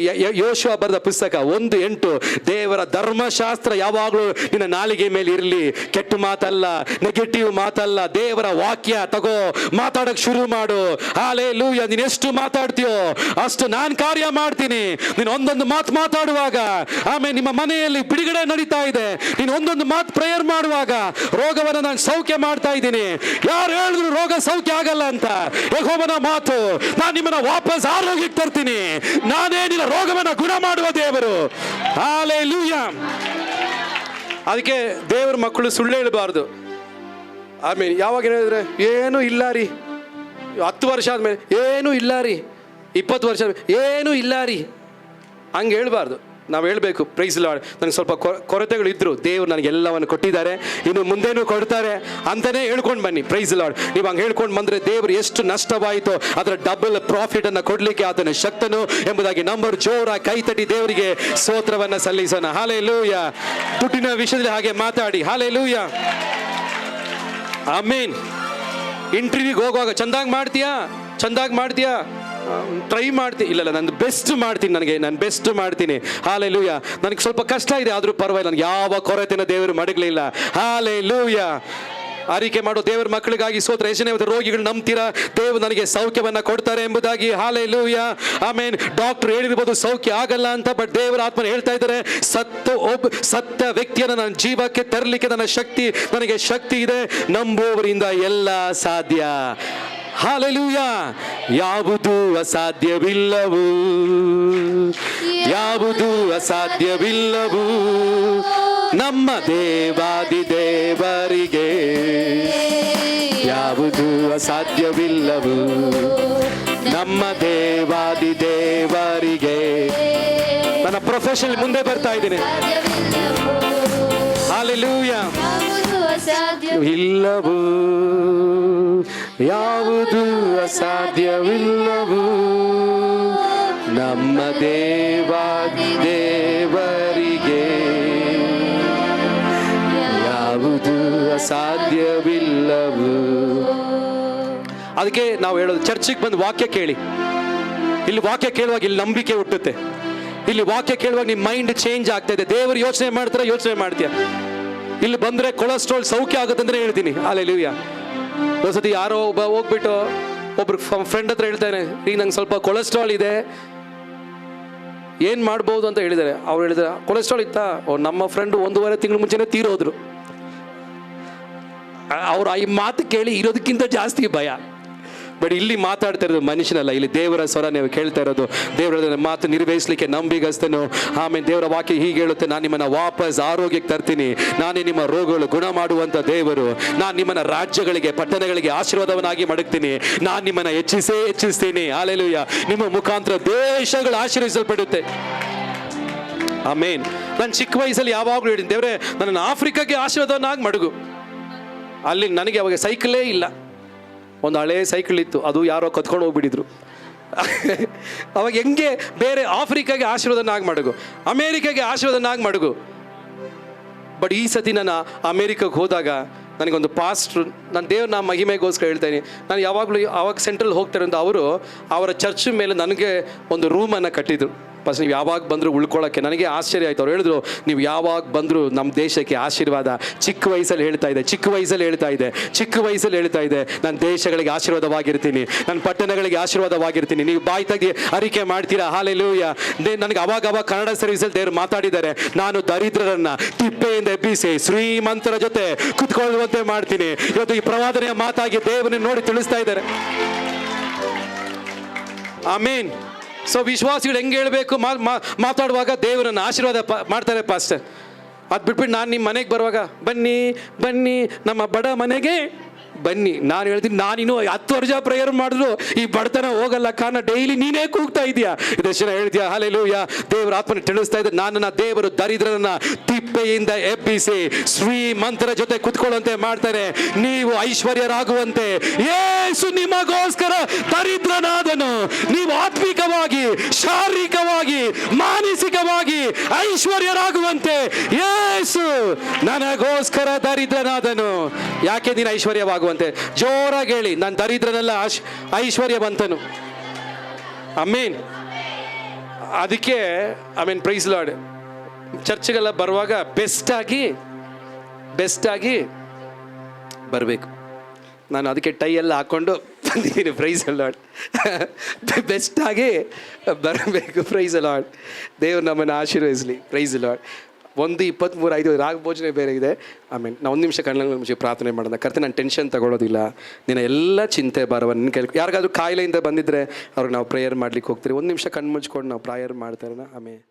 ಯೋಶುವ ಬರೆದ ಪುಸ್ತಕ 1:8, ದೇವರ ಧರ್ಮಶಾಸ್ತ್ರ ಯಾವಾಗಲೂ ನಿನ್ನ ನಾಲಿಗೆ ಮೇಲೆ ಇರಲಿ. ಕೆಟ್ಟ ಮಾತಲ್ಲ, ನೆಗೆಟಿವ್ ಮಾತಲ್ಲ, ದೇವರ ವಾಕ್ಯ ತಗೋ, ಮಾತಾಡಕ್ಕೆ ಶುರು ಮಾಡು. ಹಲ್ಲೆಲೂಯಾ. ನೀನು ಎಷ್ಟು ಮಾತಾಡ್ತೀಯೋ ಅಷ್ಟು ನಾನು ಕಾರ್ಯ ಮಾಡ್ತೀನಿ. ನೀನು ಒಂದೊಂದು ಮಾತು ಮಾತಾಡುವಾಗ ಆಮೇಲೆ ನಿಮ್ಮ ಮನೆಯಲ್ಲಿ ಬಿಡುಗಡೆ ನಡೀತಾ ಇದೆ. ನೀನು ಒಂದೊಂದು ಮಾತು ಪ್ರೇಯರ್ ಮಾಡುವಾಗ ರೋಗವನ್ನು ನಾನು ಸೌಖ್ಯ ಮಾಡ್ತಾ ಇದ್ದೀನಿ. ಯಾರು ಹೇಳಿದ್ರು ರೋಗ ಸೌಖ್ಯ ಆಗಲ್ಲ ಅಂತ, ಯೆಹೋವನ ಮಾತು, ನಾನು ನಿಮ್ಮನ್ನ ವಾಪಸ್ ಆರೋಗ್ಯಕ್ಕೆ ತರ್ತೀನಿ. ನಾನೇ ನಿನ್ನ ರೋಗವನ್ನು ಗುಣ ಮಾಡುವ ದೇವರು. ಹಲ್ಲೆಲೂಯಾ. ಅದಕ್ಕೆ ದೇವರ ಮಕ್ಕಳು ಸುಳ್ಳು ಹೇಳಬಾರ್ದು. ಆಮೇಲೆ ಯಾವಾಗ ಹೇಳಿದ್ರೆ ಏನೂ ಇಲ್ಲ ರೀ, 10 ವರ್ಷ ಆದಮೇಲೆ ಏನೂ ಇಲ್ಲ ರೀ, 20 ವರ್ಷ ಏನೂ ಇಲ್ಲ ರೀ, ಹಂಗೆ ಹೇಳ್ಬಾರ್ದು. ನಾವು ಹೇಳಬೇಕು, ಪ್ರೈಸ್ ಲಾರ್ಡ್, ನನಗೆ ಸ್ವಲ್ಪ ಕೊರತೆಗಳಿದ್ರು, ದೇವ್ರು ನನಗೆ ಎಲ್ಲವನ್ನು ಕೊಟ್ಟಿದ್ದಾರೆ, ಇನ್ನು ಮುಂದೇನೂ ಕೊಡ್ತಾರೆ ಅಂತಲೇ ಹೇಳ್ಕೊಂಡು ಬನ್ನಿ. Praise Lord. ನೀವು ಹಂಗೆ ಹೇಳ್ಕೊಂಡು ಬಂದರೆ ದೇವರು ಎಷ್ಟು ನಷ್ಟವಾಯಿತು ಅದರ ಡಬಲ್ ಪ್ರಾಫಿಟನ್ನು ಕೊಡಲಿಕ್ಕೆ ಆತನ ಶಕ್ತನು ಎಂಬುದಾಗಿ ನಂಬರ್ ಜೋರ ಕೈ ತಟ್ಟಿ ದೇವರಿಗೆ ಸ್ತೋತ್ರವನ್ನು ಸಲ್ಲಿಸೋಣ. ಹಲ್ಲೆಲೂಯಾ. ದುಡ್ಡಿನ ವಿಷಯದಲ್ಲಿ ಹಾಗೆ ಮಾತಾಡಿ. Hallelujah, amen. ಇಂಟರ್ವ್ಯೂಗೆ ಹೋಗುವಾಗ ಚೆಂದಾಗಿ ಮಾಡ್ತೀಯಾ ಟ್ರೈ ಮಾಡ್ತೀನಿ, ಇಲ್ಲ ನಾನು ಬೆಸ್ಟ್ ಮಾಡ್ತೀನಿ, ನಾನು ಬೆಸ್ಟ್ ಮಾಡ್ತೀನಿ. ಹಲ್ಲೆಲೂಯಾ. ನನಗೆ ಸ್ವಲ್ಪ ಕಷ್ಟ ಇದೆ, ಆದರೂ ಪರವಾಗಿಲ್ಲ, ನನಗೆ ಯಾವ ಕೊರತೆನ ದೇವರು ಮಡಗಲಿಲ್ಲ. ಹಲ್ಲೆಲೂಯಾ. ಆರಿಕೆ ಮಾಡೋ ದೇವರ ಮಕ್ಕಳಿಗಾಗಿ ಸ್ತೋತ್ರ. ಯೇಸುವಿನ ರೋಗಿಗಳು ನಂಬ್ತೀರಾ, ದೇವರು ನನಗೆ ಸೌಖ್ಯವನ್ನ ಕೊಡ್ತಾರೆ ಎಂಬುದಾಗಿ. Hallelujah, amen. ಡಾಕ್ಟರ್ ಹೇಳಿರ್ಬೋದು ಸೌಖ್ಯ ಆಗಲ್ಲ ಅಂತ, ಬಟ್ ದೇವರ ಆತ್ಮನ ಹೇಳ್ತಾ ಇದ್ದಾರೆ, ಸತ್ತ ವ್ಯಕ್ತಿಯನ್ನು ನನ್ನ ಜೀವಕ್ಕೆ ತರಲಿಕ್ಕೆ ನನಗೆ ಶಕ್ತಿ ಇದೆ. ನಂಬುವವರಿಂದ ಎಲ್ಲ ಸಾಧ್ಯ. ಹಾಲೆಲೂಯಾ. ಯಾವುದು ಅಸಾಧ್ಯವಿಲ್ಲವೂ, ಯಾವುದು ಅಸಾಧ್ಯವಿಲ್ಲವೂ ನಮ್ಮ ದೇವಾದಿ ದೇವರಿಗೆ. ಯಾವುದು ಅಸಾಧ್ಯವಿಲ್ಲವೂ ನಮ್ಮ ದೇವಾದಿ ದೇವರಿಗೆ. ನನ್ನ ಪ್ರೊಫೆಷನ್ ಮುಂದೆ ಬರ್ತಾ ಇದ್ದೀನಿ. ಹಾಲೆಲೂಯಾ. ಇಲ್ಲವೂ ಯಾವುದು ಅಸಾಧ್ಯವಿಲ್ಲವೂ ನಮ್ಮ ದೇವಾದಿ ದೇವರಿಗೆ. ಯಾವುದು ಅಸಾಧ್ಯವಿಲ್ಲವೂ. ಅದಕ್ಕೆ ನಾವು ಹೇಳೋದು, ಚರ್ಚಿಗೆ ಬಂದು ವಾಕ್ಯ ಕೇಳಿ. ಇಲ್ಲಿ ವಾಕ್ಯ ಕೇಳುವಾಗ ಇಲ್ಲಿ ನಂಬಿಕೆ ಹುಟ್ಟುತ್ತೆ. ಇಲ್ಲಿ ವಾಕ್ಯ ಕೇಳುವಾಗ ನಿಮ್ಮ ಮೈಂಡ್ ಚೇಂಜ್ ಆಗ್ತಾ ಇದೆ. ದೇವರು ಯೋಚನೆ ಮಾಡ್ತೀಯ. ಇಲ್ಲಿ ಬಂದ್ರೆ ಕೊಲೆಸ್ಟ್ರಾಲ್ ಸೌಖ್ಯ ಆಗುತ್ತೆ ಅಂದ್ರೆ ಹೇಳ್ತೀನಿ. ಹಾಲೆಲೂಯಾ. ಒಂದ್ಸತಿ ಯಾರೋ ಒಬ್ಬ ಹೋಗ್ಬಿಟ್ಟು ಒಬ್ರು ಫ್ರೆಂಡ್ ಹತ್ರ ಹೇಳ್ತಾನೆ, ಈಗ ನಂಗೆ ಸ್ವಲ್ಪ ಕೊಲೆಸ್ಟ್ರಾಲ್ ಇದೆ, ಏನ್ ಮಾಡ್ಬೋದು ಅಂತ ಹೇಳಿದ್ದಾರೆ. ಅವ್ರು ಹೇಳಿದ್ರೆ, ಕೊಲೆಸ್ಟ್ರಾಲ್ ಇತ್ತಾ? ನಮ್ಮ ಫ್ರೆಂಡ್ 1.5 ತಿಂಗಳ ಮುಂಚೆನೆ ತೀರೋದ್ರು. ಅವ್ರು ಈ ಮಾತು ಕೇಳಿ ಇರೋದಕ್ಕಿಂತ ಜಾಸ್ತಿ ಭಯ. ಬಟ್ ಇಲ್ಲಿ ಮಾತಾಡ್ತಾ ಇರೋದು ಮನುಷ್ಯನಲ್ಲ, ಇಲ್ಲಿ ದೇವರ ಸ್ವರ ನೀವು ಕೇಳ್ತಾ ಇರೋದು. ದೇವರ ಮಾತು ನಿರ್ವಹಿಸಲಿಕ್ಕೆ ನಂಬಿಗಸ್ತನು. ಆಮೇಲೆ ದೇವರ ವಾಕ್ಯ ಹೀಗೆ ಹೇಳುತ್ತೆ, ನಾನು ನಿಮ್ಮನ್ನ ವಾಪಸ್ ಆರೋಗ್ಯಕ್ಕೆ ತರ್ತೀನಿ, ನಾನೇ ನಿಮ್ಮ ರೋಗಗಳು ಗುಣ ಮಾಡುವಂತ ದೇವರು. ನಾನು ನಿಮ್ಮನ್ನ ರಾಜ್ಯಗಳಿಗೆ ಪಟ್ಟಣಗಳಿಗೆ ಆಶೀರ್ವಾದವನ್ನಾಗಿ ಮಡಗ್ತೀನಿ. ನಾನು ನಿಮ್ಮನ್ನ ಹೆಚ್ಚಿಸ್ತೀನಿ. ಹಾಲೆಲೂಯಾ. ನಿಮ್ಮ ಮುಖಾಂತರ ದೇಶಗಳು ಆಶೀರ್ವದಿಸಲ್ಪಡುತ್ತೆ. ಆಮೇನ್. ನಾನು ಚಿಕ್ಕ ವಯಸ್ಸಲ್ಲಿ ಯಾವಾಗಲೂ ಹೇಳಿದ್ದೀನಿ, ದೇವರೇ ನನ್ನನ್ನು ಆಫ್ರಿಕಾಗೆ ಆಶೀರ್ವಾದವನ್ನಾಗಿ ಮಡಗು. ಅಲ್ಲಿ ನನಗೆ ಅವಾಗ ಸೈಕಲೇ ಇಲ್ಲ. ಒಂದು ಹಳೆ ಸೈಕಲ್ ಇತ್ತು, ಅದು ಯಾರೋ ಕತ್ಕೊಂಡು ಹೋಗ್ಬಿಟ್ಟಿದ್ರು. ಅವಾಗ ಹೆಂಗೆ ಬೇರೆ ಆಫ್ರಿಕಾಗೆ ಆಶೀರ್ವಾದನಾಗಿ ಮಡಗು, ಅಮೇರಿಕಾಗೆ ಆಶೀರ್ವಾದನಾಗಿ ಮಡಗು. ಬಟ್ ಈ ಸತಿ ನಾನು ಅಮೇರಿಕಾಗೆ ಹೋದಾಗ ನನಗೊಂದು ಪಾಸ್ಟ್ರು, ನಾನು ದೇವ್ರನ್ನ ಮಹಿಮೆಗೋಸ್ಕರ ಹೇಳ್ತೇನೆ, ನಾನು ಯಾವಾಗಲೂ ಆವಾಗ ಸೆಂಟ್ರಲ್ ಹೋಗ್ತಾರೆ ಅಂತ ಅವರು ಅವರ ಚರ್ಚ್ ಮೇಲೆ ನನಗೆ ಒಂದು ರೂಮನ್ನು ಕಟ್ಟಿದ್ರು. ಫಸ್ಟ್ ನೀವು ಯಾವಾಗ ಬಂದರೂ ಉಳ್ಕೊಳ್ಳೋಕ್ಕೆ. ನನಗೆ ಆಶ್ಚರ್ಯ ಆಯಿತು. ಅವ್ರು ಹೇಳಿದ್ರು, ನೀವು ಯಾವಾಗ ಬಂದರೂ ನಮ್ಮ ದೇಶಕ್ಕೆ ಆಶೀರ್ವಾದ. ಚಿಕ್ಕ ವಯಸ್ಸಲ್ಲಿ ಹೇಳ್ತಾ ಇದೆ, ನಾನು ದೇಶಗಳಿಗೆ ಆಶೀರ್ವಾದವಾಗಿರ್ತೀನಿ, ನನ್ನ ಪಟ್ಟಣಗಳಿಗೆ ಆಶೀರ್ವಾದವಾಗಿರ್ತೀನಿ. ನೀವು ಬಾಯಿ ತೆಗಿ ಅರಿಕೆ ಮಾಡ್ತೀರಾ. ಹಾಲೆಲೂಯಾ. ನನಗೆ ಅವಾಗ ಕನ್ನಡ ಸರ್ವಿಸಲ್ಲಿ ದೇವರು ಮಾತಾಡಿದ್ದಾರೆ, ನಾನು ದರಿದ್ರರನ್ನ ತಿಪ್ಪೆಯಿಂದ ಎಬ್ಬಿಸಿ ಶ್ರೀಮಂತರ ಜೊತೆ ಕುತ್ಕೊಳ್ಳುವಂತೆ ಮಾಡ್ತೀನಿ. ಇವತ್ತು ಈ ಪ್ರವಾದನೆಯ ಮಾತಾಗಿ ದೇವರನ್ನು ನೋಡಿ ತಿಳಿಸ್ತಾ ಇದ್ದಾರೆ. ಆಮೇನ್. ಸೊ ವಿಶ್ವಾಸಿಗಳು ಹೆಂಗೆ ಹೇಳಬೇಕು, ಮಾತಾಡುವಾಗ ದೇವರನ್ನು ಆಶೀರ್ವಾದ ಮಾಡ್ತಾರೆ ಪಾಸ್ಟರ್. ಅದು ಬಿಟ್ಬಿಟ್ಟು ನಾನು ನಿಮ್ಮ ಮನೆಗೆ ಬರುವಾಗ, ಬನ್ನಿ ನಮ್ಮ ಬಡ ಮನೆಗೆ ಬನ್ನಿ. ನಾನು ಹೇಳ್ತೀನಿ, ನಾನಿನ್ನು 10 ವರ್ಷ ಪ್ರೇಯರ್ ಮಾಡಿದ್ರು ಈ ಬಡತನ ಹೋಗಲ್ಲ, ಕಾರಣ ಡೈಲಿ ನೀನೇ ಕೂಗ್ತಾ ಇದೆಯಾ, ಇದೆಷ್ಟು ಹೇಳ್ತೀಯಾ. ಹಾಲೆಲೂಯಾ. ದೇವರ ಆತ್ಮನ ತಿಳಿಸ್ತಾ ಇದ್ದ, ನನ್ನನ್ನು ದೇವರು ದರಿದ್ರರನ್ನ ತಿಪ್ಪೆಯಿಂದ ಎಬ್ಬಿಸಿ ಶ್ರೀಮಂತರ ಜೊತೆ ಕುತ್ಕೊಳ್ಳುವಂತೆ ಮಾಡ್ತಾರೆ. ನೀವು ಐಶ್ವರ್ಯರಾಗುವಂತೆ ಯೇಸು ನಿಮಗೋಸ್ಕರ ದರಿದ್ರನಾದನು. ನೀವು ಆತ್ಮಿಕವಾಗಿ, ಶಾರೀರಿಕವಾಗಿ, ಮಾನಸಿಕವಾಗಿ ಐಶ್ವರ್ಯರಾಗುವಂತೆ ಯೇಸು ನನಗೋಸ್ಕರ ದರಿದ್ರನಾದನು. ಯಾಕೆ ನೀನು ಐಶ್ವರ್ಯವಾಗುವಂತೆ? ಜೋರಾಗಿ ಹೇಳಿ, ನಾನು ದರಿದ್ರನೆಲ್ಲ ಐಶ್ವರ್ಯವಂತನು. ಆಮೇನ್. ಅದಕ್ಕೆ ಆಮೇನ್, ಪ್ರೈಸ್ ಲಾರ್ಡ್. ಚರ್ಚ್ಗೆಲ್ಲ ಬರುವಾಗ ಬೆಸ್ಟ್ ಆಗಿ ಬರಬೇಕು. ನಾನು ಅದಕ್ಕೆ ಟೈ ಎಲ್ಲ ಹಾಕ್ಕೊಂಡು ಬಂದಿದ್ದೀನಿ. Price lord. ಬೆಸ್ಟ್ ಆಗಿ ಬರಬೇಕು. Praise Lord. ದೇವರು ನಮ್ಮನ್ನು ಆಶೀರ್ವದಿಸಲಿ. Price lord. 1:23 ರಾಗ ಭೋಜನೆ ಬೇರೆ ಇದೆ. ಆಮೇಲೆ ನಾವು 1 ನಿಮಿಷ ಕಣ್ಣಲ್ಲಿ ಮುಚ್ಚಿ ಪ್ರಾರ್ಥನೆ ಮಾಡೋಣ. ಕರ್ತೆ, ನಾನು ಟೆನ್ಷನ್ ತಗೊಳ್ಳೋದಿಲ್ಲ, ನಿನ್ನ ಎಲ್ಲ ಚಿಂತೆ ಭಾರವನ್ನು ನಿನ್ನ ಕೈ. ಯಾರಿಗಾದ್ರೂ ಕಾಯಿಲೆಯಿಂದ ಬಂದಿದ್ದರೆ ಅವ್ರಿಗೆ ನಾವು ಪ್ರೇಯರ್ ಮಾಡ್ಲಿಕ್ಕೆ ಹೋಗ್ತೀರಿ. 1 ನಿಮಿಷ ಕಣ್ಣು ಮುಚ್ಕೊಂಡು ನಾವು ಪ್ರೇಯರ್ ಮಾಡ್ತಾ ಇರೋಣ. ಆಮೇಲೆ